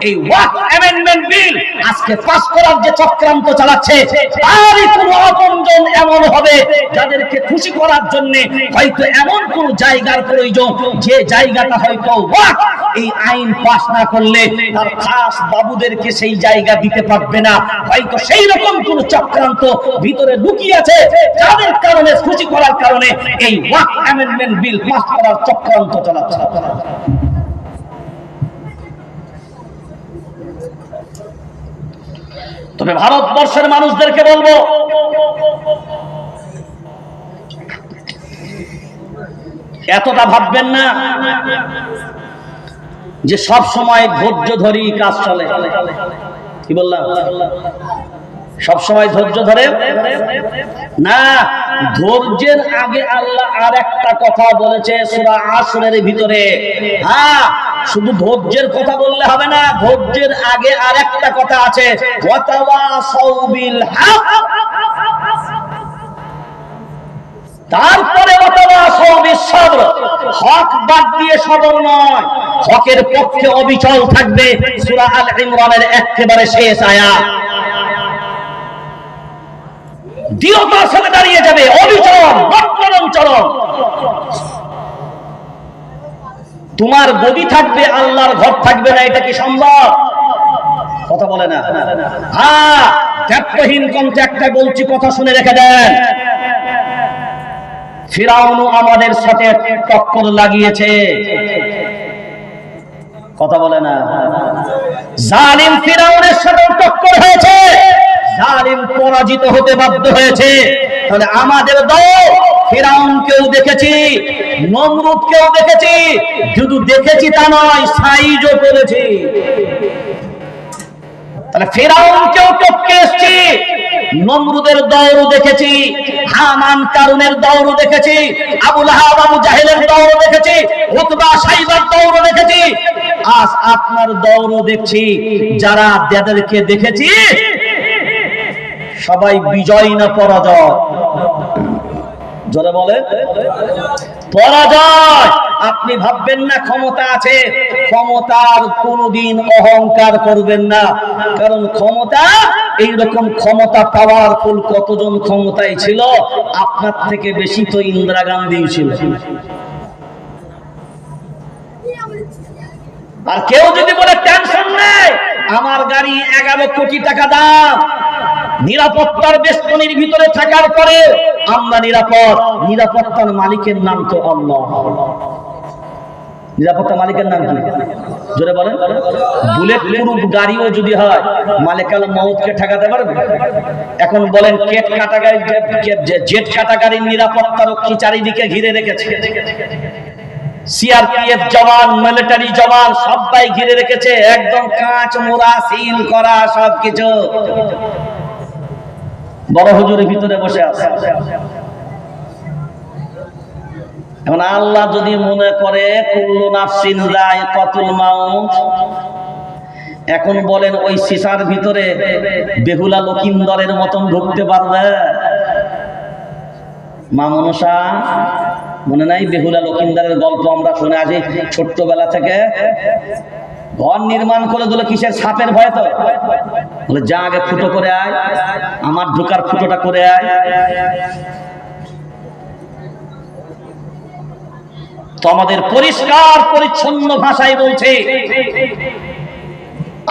এই ওয়াকফ অ্যামেন্ডমেন্ট বিল আজকে পাস করার যে চক্রান্ত চালাচ্ছে, তারই কোন আপনজন এমন হবে যাদেরকে খুশি করার জন্য হয়তো এমন কোন জায়গার প্রয়োজন, যে জায়গাটা হয়তো ওয়াকফ এই আইন পাস না করলে তার খাস বাবুদেরকে সেই জায়গা দিতে পারবে না। হয়তো সেই রকম কোন চক্রান্ত ভিতরে লুকিয়ে আছে, যাদের কারণে খুশি করার কারণে এই ওয়াকফ অ্যামেন্ডমেন্ট বিল পাস করার চক্রান্ত চালাচ্ছে। তবে ভারতবর্ষের মানুষদেরকে বলবো, এতটা ভাববেন না যে সব সময় ধৈর্য ধরেই কাজ চলে। কি বললাম? সব সময় ধৈর্য ধরে না। ধৈর্যের আগে আল্লাহ আর একটা কথা বলেছে সূরা আসরের ভিতরে। হ্যাঁ, শুধু ধৈর্যের কথা বললে হবে না, ধৈর্যের আগে আর একটা কথা আছে, ওয়াতাওয়াসাউ বিল হক। তারপরে ওয়াতাওয়াসাউ বিস সাবর, হক বাদ দিয়ে সবর নয়, হকের পক্ষে অবিচল থাকবে। সূরা আল ইমরানের একেবারে শেষ আয়াত। দৃঢ়তার সাথে দাঁড়িয়ে যাবে, অবিচল, চরণ। তোমার গদি থাকবে, আল্লাহর ঘর থাকবে না, এটা কি সম্ভব? কথা বলে না। হ্যাঁ, ত্যাগহীন কণ্ঠে একটা বলছি, কথা শুনে রেখে দেন। ফিরাউনও আমাদের সাথে টক্কর লাগিয়েছে। কথা বলে না। জালিম ফিরাউনের সাথে টক্কর হয়েছে, জালিম পরাজিত হতে বাধ্য হয়েছে। তাহলে আমাদের দল ফিরাউনকেও দেখেছি, নমরুদকেও দেখেছি, শুধু দেখেছি তা নয়, সাইজও করেছি। তাহলে ফিরাউনকেও টপকে এসেছি, নমরুদের দৌড় দেখেছি, হামান কারুনের দৌড় দেখেছি, আবু লাহাব আবু জাহেলের দৌড় দেখেছি, উতবা সাইবার দৌড় দেখেছি। আজ আপনার দৌড় দেখছি। যারা যাদেরকে দেখেছি সবাই বিজয় না পরাজয়? জোরে বলে পরাজয়। আপনি ভাববেন না ক্ষমতা আছে, ক্ষমতার কোনদিন অহংকার করবেন না, কারণ ক্ষমতা এইরকম ক্ষমতা পাওয়ারফুল কতজন ক্ষমতায় ছিল, আপনার থেকে বেশি তো ইন্দিরা গান্ধী ছিল। আর কেউ যদি বলে টেনশন নেই, আমার গাড়ি 11 কোটি টাকা দাম, নিরাপত্তার বেষ্টনীর ভিতরে থাকার পরে আমরা নিরাপদ, নিরাপত্তার মালিকের নাম তো আল্লাহ। নিরাপত্তা মালিকের নাম কি? জোরে বলেন। বুলেট প্রুফ গাড়িও যদি হয়, মালিকাল মউতকে ঠেকাতে পারবে? এখন বলেন, জেট কাটা গাড়ির নিরাপত্তা রক্ষী চারিদিকে ঘিরে রেখেছে, সিআরপিএফ জওয়ান, মিলিটারি জওয়ান সবাই ঘিরে রেখেছে, একদম কাঁচ মোড়া, সিল করা সবকিছু। বড় হুজুরের ভিতরে বসে আছে। এখন আল্লাহ যদি মনে করে কুল্লু নাফসিন যায়কাতুল মাউত, এখন বলেন ওই সিসার ভিতরে বেহুলা লকিন্দরের মতন ঢুকতে পারবে? মা মনসা মনে নাই? বেহুলা লকিন্দরের গল্প আমরা শুনে আসি ছোট্টবেলা থেকে। ঘর নির্মাণ করে দিল কিসের? সাপের ভয়। তো বলে, যা আগে ফুটো করে আয়, আমার ঢোকার ফুটোটা করে আয়। তো আমাদের পরিষ্কার পরিচ্ছন্ন ভাষায় বলছে,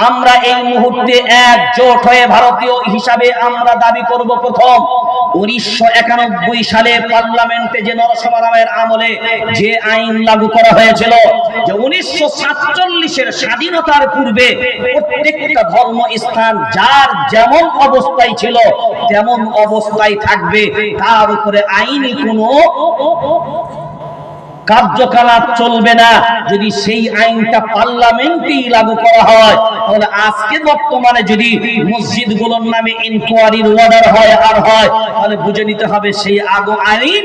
আমরা এই মুহূর্তে একজোট হয়ে ভারতীয় হিসাবে আমরা দাবি করব, প্রথম 1991 সালে পার্লামেন্টে যে নরসিংহ রাওয়ের আমলে যে আইন লাগু করা হয়েছিল, যে 1947-এর স্বাধীনতার পূর্বে প্রত্যেকটা ধর্ম স্থান যার যেমন অবস্থায় ছিল তেমন অবস্থায় থাকবে, তার উপরে আইনি কোনো কার্যকলাপ চলবে না। যদি সেই আইনটা পার্লামেন্টেই লাগু করা হয়, তাহলে আজকে বর্তমানে যদি মসজিদগুলোর নামে ইনকোয়ারির অর্ডার হয় আর হয়, তাহলে বুঝে নিতে হবে সেই আইন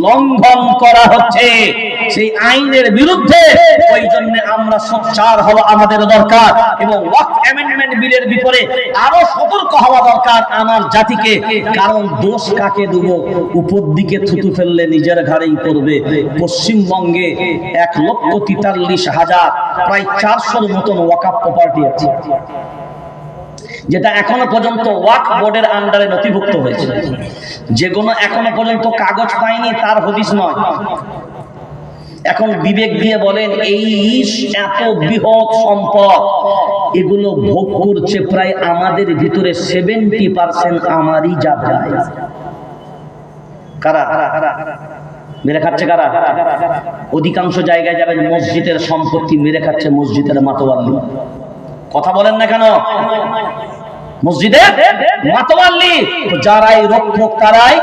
লঙ্ঘন করা হচ্ছে, সেই আইনের বিরুদ্ধে। ওই জন্য আমরা সোচ্চার হওয়া আমাদের দরকার, এবং ওয়াকফ অ্যামেন্ডমেন্ট বিলের বিপরে আরো সতর্ক হওয়া দরকার আমার জাতিকে। কারণ দোষ কাকে দেব? উপর দিকে থুতু ফেললে নিজের ঘাড়েই পড়বে। পশ্চিমবঙ্গে 1,43,000 প্রায় 400-র মতন ওয়াকফ প্রপার্টি আছে, যেটা এখনো পর্যন্ত ওয়াকফ বোর্ডের আন্ডারে নথিভুক্ত হয়েছে। যেগুলো এখনো পর্যন্ত কাগজ পায়নি তার হদিস নয়। এখন বিবেক দিয়ে বলেন, এই এত বৃহৎ সম্পদ এগুলো ভোগ করছে প্রায় আমাদের ভিতরে 70% আমারই জায়গায়। কারা মেরে খাচ্ছে? কারা? অধিকাংশ জায়গায় যাবেন মসজিদের সম্পত্তি মেরে খাচ্ছে মসজিদের মাতোয়াল্লি। কথা বলেন না কেন? মসজিদে মাতোয়াল্লি যারাই রক্ষক তারাই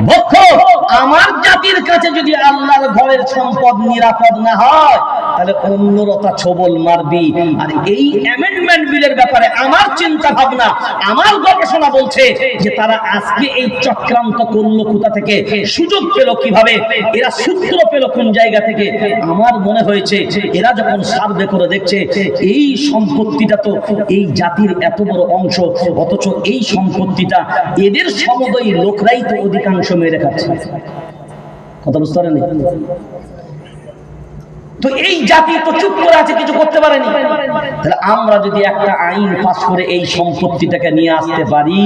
ভক্ষক। আমার জাতির কাছে যদি আল্লাহর ঘরের সম্পদ নিরাপদ না হয় তাহলে অন্যরতা ছবল মারবি। আর এই অ্যামেন্ডমেন্ট বিলের ব্যাপারে আমার চিন্তা ভাবনা, আমার গবেষণা বলছে যে তারা আজকে এই চক্রান্ত করলো কোথা থেকে, সুযোগ পেল কিভাবে, এরা সূত্র পেল কোন জায়গা থেকে। আমার মনে হয়েছে এরা যখন সার্ভে করে দেখছে এই সম্পত্তিটা তো এই জাতির এত বড় অংশ, অথচ এই সম্পত্তিটা এদের সমদয়ী লোকরাই তো অধিকাংশ মেরে খাচ্ছে। কথা বুঝতে পারেনি? তো এই জাতি তো চুপ করে আছে, কিছু করতে পারেনি। তাহলে আমরা যদি একটা আইন পাস করে এই সম্পত্তিটাকে নিয়ে আসতে পারি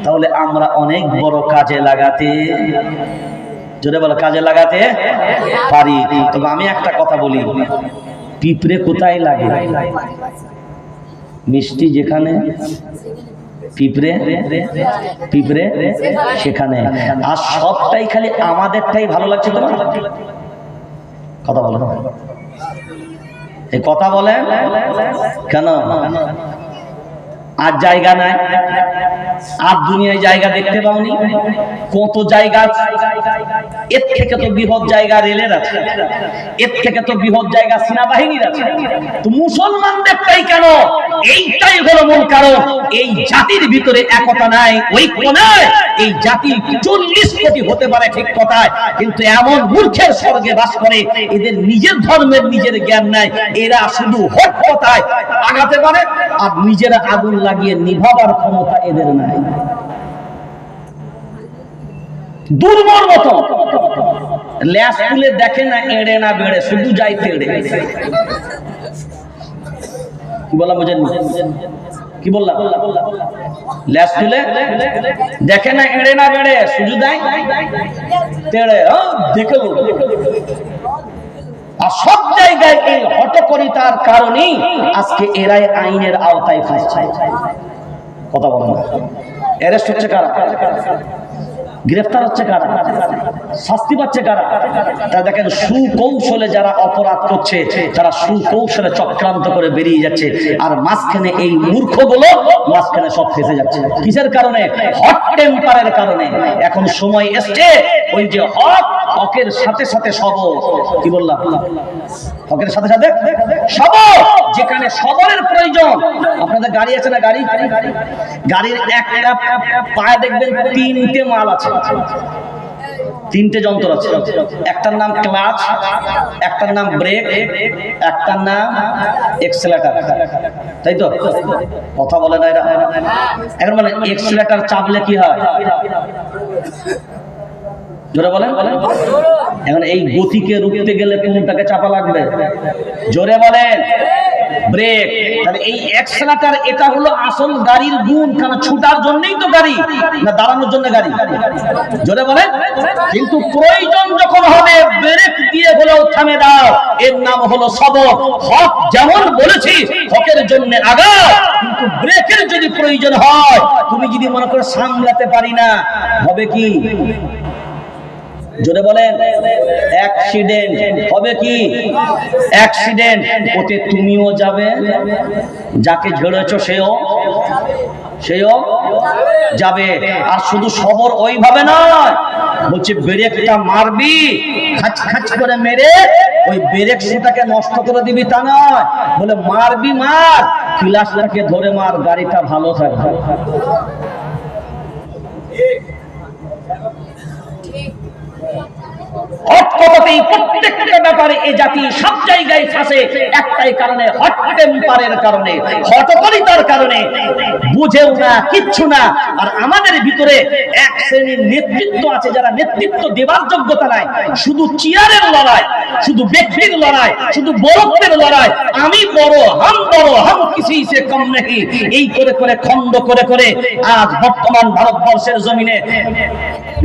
তাহলে আমরা অনেক বড় কাজে লাগাতে, জোরে বলো, কাজে লাগাতে পারি। তবে আমি একটা কথা বলি, পিঁপড়ে কোথায় লাগে? মিষ্টি যেখানে, পিঁপড়ে পিঁপড়ে সেখানে। আর সবটাই খালি আমাদেরটাই ভালো লাগছে তোমার? কথা বলো, এই কথা বলেন কেন? আর জায়গা নাই, আর দুনিয়ায় জায়গা দেখতে পাওনি? কত জায়গা, এর থেকে তো বৃহৎ জায়গা রেলের আছে, এর থেকে তো বৃহৎ জায়গা সেনাবাহিনীর আছে। তো মুসলমানদেরটাই কেন? এইটাই হলো মূল কারণ। এই জাতির ভিতরে একতা নাই, ঐক্য নাই। এই জাতি 40 কোটি হতে পারে ঠিক কথায়, কিন্তু এমন মূর্খের স্বর্গে বাস করে এদের নিজের ধর্মের নিজের জ্ঞান নাই। এরা শুধু হট কথায় আগাতে পারে আর নিজেরা আগুন লাগিয়ে নিভাবার ক্ষমতা এদের নাই। দুর্বল মতো ল্যাস তুলে দেখে না এড়ে না বেড়ে, শুধু যাই তেড়ে। কি বললাম বুঝেন? কি বললাম? ল্যাস তুলে দেখে না এড়ে না বেড়ে, শুধু দেয় তেড়ে। দেখে আর সব জায়গায় এই হটকরিতার কারণেই আজকে এরাই আইনের আওতায় ফাঁসছে। কথা বলেন না? অ্যারেস্ট হচ্ছে কারা? গ্রেফতার হচ্ছে কারা? শাস্তি পাচ্ছে কারা? তা দেখেন, সুকৌশলে যারা অপরাধ করছে তারা সুকৌশলে চক্রান্ত করে বেরিয়ে যাচ্ছে, আর মাঝখানে এই মূর্খগুলো মাঝখানে সব ফেসে যাচ্ছে। কিসের কারণে? হট টেম্পারের কারণে। এখন সময় এসছে ওই যে হকের সাথে সাথে সবর। কি বললাম? হকের সাথে সাথে সবর। যেখানে সবরের প্রয়োজন, আপনাদের গাড়ি আছে না? গাড়ির একটা পায়ে দেখবেন 3টে মাল আছে, 3টে যন্ত্র আছে। একটার নাম ক্লাচ, একটার নাম ব্রেক, একটার নাম এক্সেলেটর। তাই তো? কথা বলে না এরা? এখন মানে এক্সেলেটর চাপলে কি হয়? জোরে বলেন। এখন এই গতিকে রুখতে গেলে কোনটাকে চাপা লাগবে? জোরে বলেন। ব্রেক। তাহলে এই এক্সেলেটর, এটা হলো আসল গাড়ির গুণ। কারণ ছুটার জন্যই তো গাড়ি, না দাঁড়ানোর জন্য গাড়ি? জোরে বলেন। কিন্তু প্রয়োজন যখন হবে ব্রেক দিয়ে হলেও থামে দাও, এর নাম হলো সবর। হক যেমন বলেছি হকের জন্য আগাও, কিন্তু ব্রেকের যদি প্রয়োজন হয়, তুমি যদি মনে করো সামলাতে পারি না, হবে কি? জোরে বলেন। অ্যাক্সিডেন্ট হবে। কি অ্যাক্সিডেন্ট? ওতে তুমিও যাবে, যাকে ঝেড়েছো সেও যাবে। আর শুধু সবর ওইভাবে নয়, বলছে ব্রেকটা মারবি, খাচ খাচ করে মেরে ওই ব্রেক সুটাকে নষ্ট করে দিবি তা নয়। বলে মারবি, মার, ক্লাসটাকে ধরে মার, গাড়িটা ভালো থাকবে। হট কথাতেই প্রত্যেকটা ব্যাপারে এই জাতি সব জায়গায় ফাঁসে একটাই কারণে, হট টেম্পারের কারণে, হটকরিতার কারণে, বুঝেও না, কিচ্ছু না। আর আমাদের ভিতরে এক শ্রেণীর নেতৃত্ব আছে যারা নেতৃত্ব দেবার যোগ্যতা নাই, শুধু চেয়ারের লড়াই, শুধু ব্যক্তির লড়াই, শুধু বড়ত্বের লড়াই, আমি বড়, হাম কিসি সে কম নাকি, এই করে করে খন্ড করে করে আজ বর্তমান ভারতবর্ষের জমিনে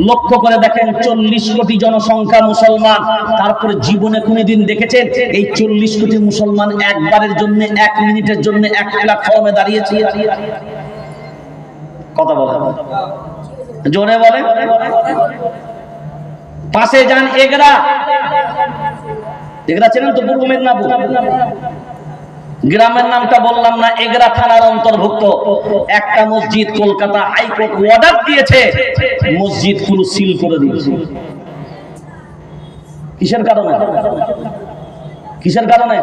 লক্ষ্য করে দেখেন 40 কোটি জনসংখ্যা মুসলমান, তারপরে জীবনে কোনদিন দেখেছেন এই 40 কোটি মুসলমান একবারের জন্য, 1 মিনিটের জন্য এক প্ল্যাটফর্মে দাঁড়িয়েছে? কথা বলে জোরে বলে। পাশে যান এগরা, এগরা চেনেন তো? পূর্ব মেদিনীপুর, গ্রামের নামটা বললাম না, এগরা থানার অন্তর্ভুক্ত। একটা মসজিদ কলকাতা হাইকোর্ট অর্ডার দিয়েছে মসজিদ পুরো সিল করে দিয়েছে। কিসের কারণে? কিসের কারণে?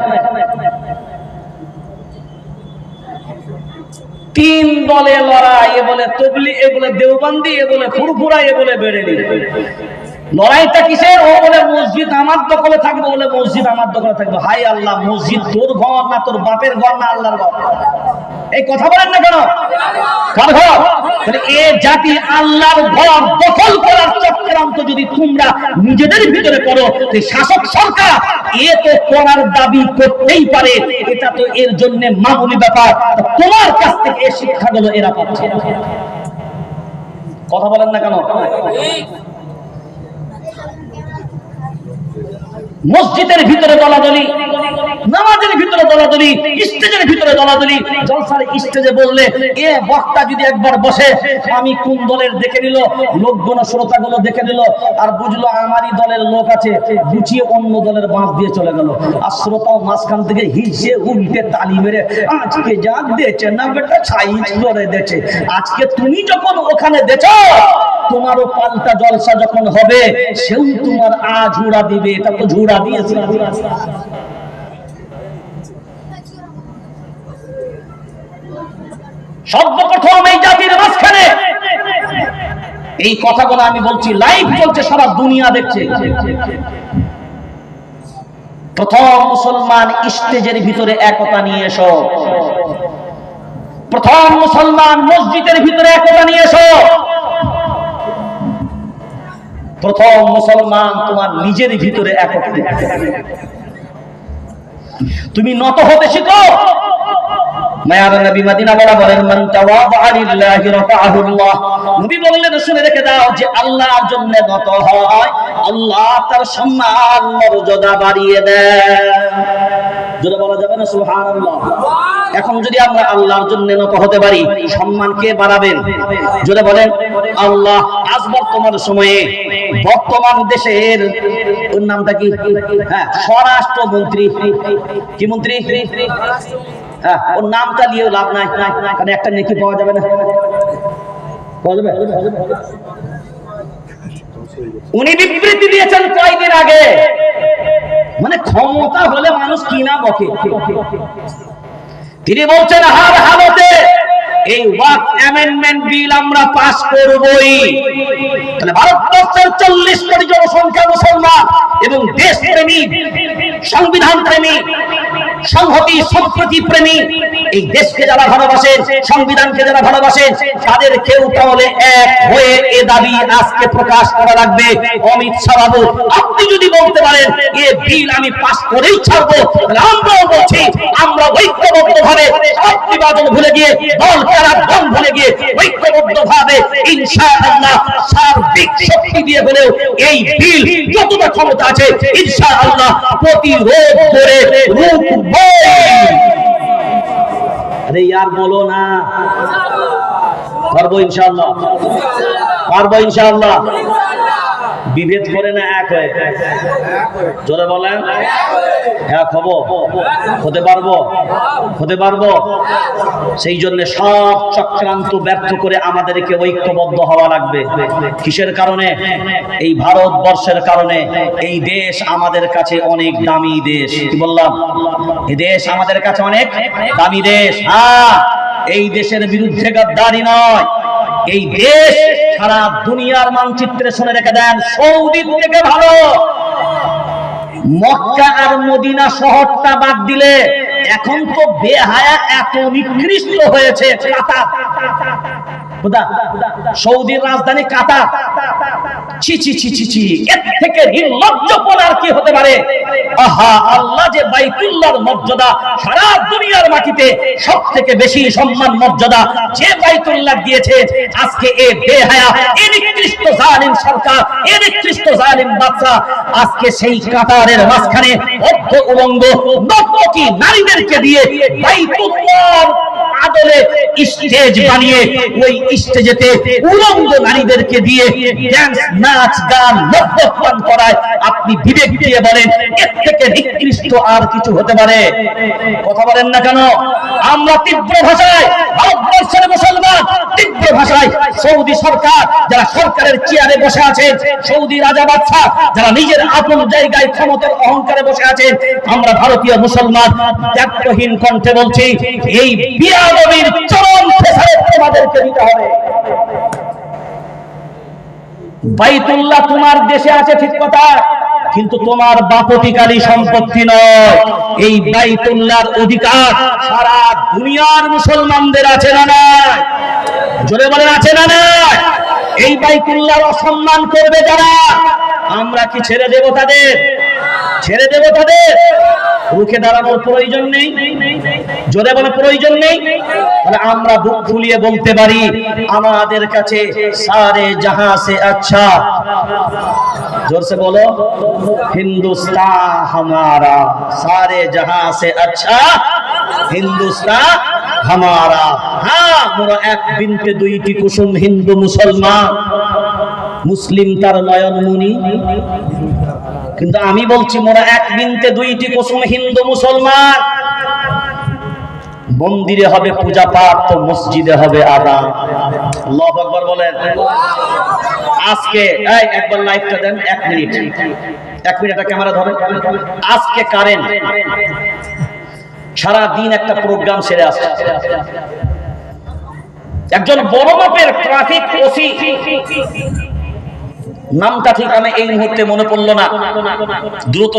3 দলে লড়াই, এ বলে তবলি, এ বলে দেওবন্দি, এ বলে ফুরফুরা, এ বলে বেরেলি। লড়াইটা কিসের? ও বলে মসজিদ আমার দখলে থাকবে, বলে মসজিদ আমার দখলে থাকবে। হাই আল্লাহ, মসজিদ তোর ঘর না তোর বাপের ঘর না আল্লাহর ঘর? এই কথা বলেন না কেন? কার ঘর? এ জাতি আল্লাহর ঘর দখল করার চক্রান্ত যদি তোমরা নিজেদের ভিতরে করো, শাসক সরকার এ তো করার দাবি করতেই পারে, এটা তো এর জন্য মামুলি ব্যাপার। তোমার কাছ থেকে এই শিক্ষাগুলো এরা পাচ্ছে। কথা বলেন না কেন? মসজিদের ভিতরে দলাদলি, নামাজের ভিতরে দলাদলি, স্টেজের ভিতরে দলাদলি। জলসার স্টেজে বললে এ বক্তা যদি একবার বসে, আমি কোন দলের দেখে নিল, লোকগুলো শ্রোতাগুলো দেখে নিল, আর বুঝলো আমারই দলের লোক আছে, গুছিয়ে অন্য দলের বাঁশ দিয়ে চলে গেল। আর শ্রোতাও মাঝখান থেকে হিসে উল্টে তালি মেরে, আজকে যা দেছে না বেটা সাইজ করে দেছে। আজকে তুমি যখন ওখানে দেছ, তোমারও পাল্টা জলসা যখন হবে, সেও তোমার ঝুড়া দিবে। এটা তো ঝুড়া দিয়েছে। সর্বপ্রথম এই জাতির মাঝখানে এই কথাগুলো আমি বলছি, লাইভ চলছে, সারা দুনিয়া দেখছে। প্রথম মুসলমান স্টেজের ভিতরে একতা নিয়ে এসো। প্রথম মুসলমান মসজিদের ভিতরে একতা নিয়ে এসো। প্রথম মুসলমান তোমার নিজের ভিতরে একতা। তুমি নত হতে শিখো। মায়ার নবী মদিনা বলা বলেন, মান তাওয়াদা লিল্লাহি রাফাআহু আল্লাহ। নবী বললেন, শুনে রেখে দাও, যে আল্লাহর জন্য নত হয়, আল্লাহ তার সম্মান মর্যাদা বাড়িয়ে দেন। জোরে বলা যাবে না সুবহানাল্লাহ? এখন যদি আমরা আল্লাহর জন্য নত হতে পারি, সম্মান কে বাড়াবেন? জোরে বলেন আল্লাহ। আজ বর্তমান সময়ে বর্তমান দেশের ওর নামটা কি? হ্যাঁ, স্বরাষ্ট্রমন্ত্রী। কি মন্ত্রী? হ্যাঁ, ওর নামটা নিয়েও লাভ নাই, কারণ একটা নেকি পাওয়া যাবে না। পাওয়া যাবে? উনি বিবৃতি দিয়েছেন কয়েকদিন আগে, মানে ক্ষমতা হলে মানুষ কিনা বকে। তিনি বলছেন, হার হালতে এই ওয়াকফ অ্যামেন্ডমেন্ট বিল আমরা পাস করবই। তাহলে ভারতবর্ষের 40 কোটি জনসংখ্যা মুসলমান এবং দেশপ্রেমী, সংবিধান প্রেমী, সংহতি সম্প্রীতি প্রেমী, এই দেশকে যারা ভালোবাসেন, সংবিধানকে যারা ভালোবাসেন, তাদের কেউ তাহলে এক হয়ে এ দাবি আজকে প্রকাশ করা লাগবে। অমিত শাহ বাবু, আপনি যদি বলতে পারেন এ বিল আমি পাস করেই ছাড়বো, আমরাও বলছি, আমরা ঐক্যবদ্ধভাবে বিভাজন ভুলে গিয়ে, দল কারাবন ভুলে গিয়ে ঐক্যবদ্ধভাবে ইনশাআল্লাহ সার্বিক শক্তি দিয়ে হলেও এই বিল যতটা ক্ষমতা আছে ইনশাআল্লাহ প্রতিরোধ করে রুখবো। আরে यार বলো না, পারবো ইনশাআল্লাহ, পারবো ইনশাআল্লাহ। বিভেদ করে না, এক হয়ে। জোরে বলেন, এক হব, হতে পারবো, হতে পারবো। সেই জন্য সব চক্রান্ত ব্যর্থ করে আমাদেরকে ঐক্যবদ্ধ হওয়া লাগবে। কিসের কারণে? এই ভারতবর্ষের কারণে। এই দেশ আমাদের কাছে অনেক দামি দেশ। কি বললাম? এই দেশ আমাদের কাছে অনেক দামি দেশ। হ্যাঁ, এই দেশের বিরুদ্ধে গাদ্দারি নয়। এই দেশ সারা দুনিয়ার মানচিত্রে শুনে রেখে দেন, সৌদি থেকে ভালো। মক্কা আর মদিনা শহরটা বাদ দিলে এখন তো বেহায়া এত নিকৃষ্ট হয়েছে কাতার। সৌদির রাজধানী কাতার। ছি ছি ছি ছি ছি, এর থেকে নির্লজ্জপনা আর কি হতে পারে? আহা, আল্লাহ যে বাইতুল্লাহর মর্যাদা সারা দুনিয়ার মাটিতে সবথেকে বেশি সম্মান মর্যাদা যে বাইতুল্লাহ দিয়েছে, আজকে এই বেহায়া, এই নিকৃষ্ট জালিম সরকার, এই নিকৃষ্ট জালিম বাদশা আজকে সেই কাতারের মাঝখানে অর্ধ উলঙ্গ নর্তকী নারীদেরকে দিয়ে বাইতুল্লাহর আদলে স্টেজ বানিয়ে ওই স্টেজেতে উলঙ্গ নারীদেরকে দিয়ে ড্যান্স, নাচ, গান, নৃত্য করায়। আপনি বিবেক দিয়ে বলেন এর থেকে নিকৃষ্ট আর কিছু হতে পারে? কথা বলেন না কেন? আমরা তীব্র ভাষায়, ভারতবর্ষের মুসলমান তীব্র ভাষায় সৌদি সরকার যারা সরকারের চেয়ারে বসে আছেন, সৌদি রাজা বাদশা যারা নিজের আপন জায়গায় ক্ষমতার অহংকারে বসে আছেন, আমরা ভারতীয় মুসলমান ত্যাগহীন কণ্ঠে বলছি এই বিয়াদবির চরম খেসারত তোমাদেরকে দিতে হবে। বাইতুল্লাহ তোমার দেশে আছে ঠিক কথা, কিন্তু তোমার বাপতিকালী সম্পত্তি নয়। এই বাইতুল্লাহর অধিকার সারা দুনিয়ার মুসলমানদের আছে না নাই? জোরে বলেন আছে না নাই? এই বাইতুল্লাহর অসম্মান করবে যারা, আমরা কি ছেড়ে দেব তাদের? ছেড়ে দেব তাদের? রুখে দাঁড়ানোর প্রয়োজন নেই? জোরে বলে প্রয়োজন নেই? তাহলে আমরা বুক ফুলিয়ে বলতে পারি আমাদের কাছে সারে জাহাঁ সে আচ্ছা, জোরসে বলো, হিন্দুস্তান হামারা, সারে জাহাঁ সে আচ্ছা হিন্দুস্তান হামারা। হ্যাঁ, মোরা এক বিনতে দুইটি কুসুম, হিন্দু মুসলমান, মুসলিম তার নয়নমণি। কিন্তু আমি বলছি মোরা এক বিনতে দুইটি কুসুম, হিন্দু মুসলমান। মন্দিরে হবে পূজা পাঠ, তো মসজিদে হবে আযান। আল্লাহু আকবার বলেন। আজকে একবার লাইভটা দেন, 1 মিনিট, 1 মিনিট ক্যামেরা ধরেন। আজকে কারেন্ট সারা দিন একটা প্রোগ্রাম সেরে আসছে। একজন বড় মাপের ট্রাফিক ওসি, নামটা ঠিক আমি এই মুহূর্তে মনে পড়লো না, দ্রুত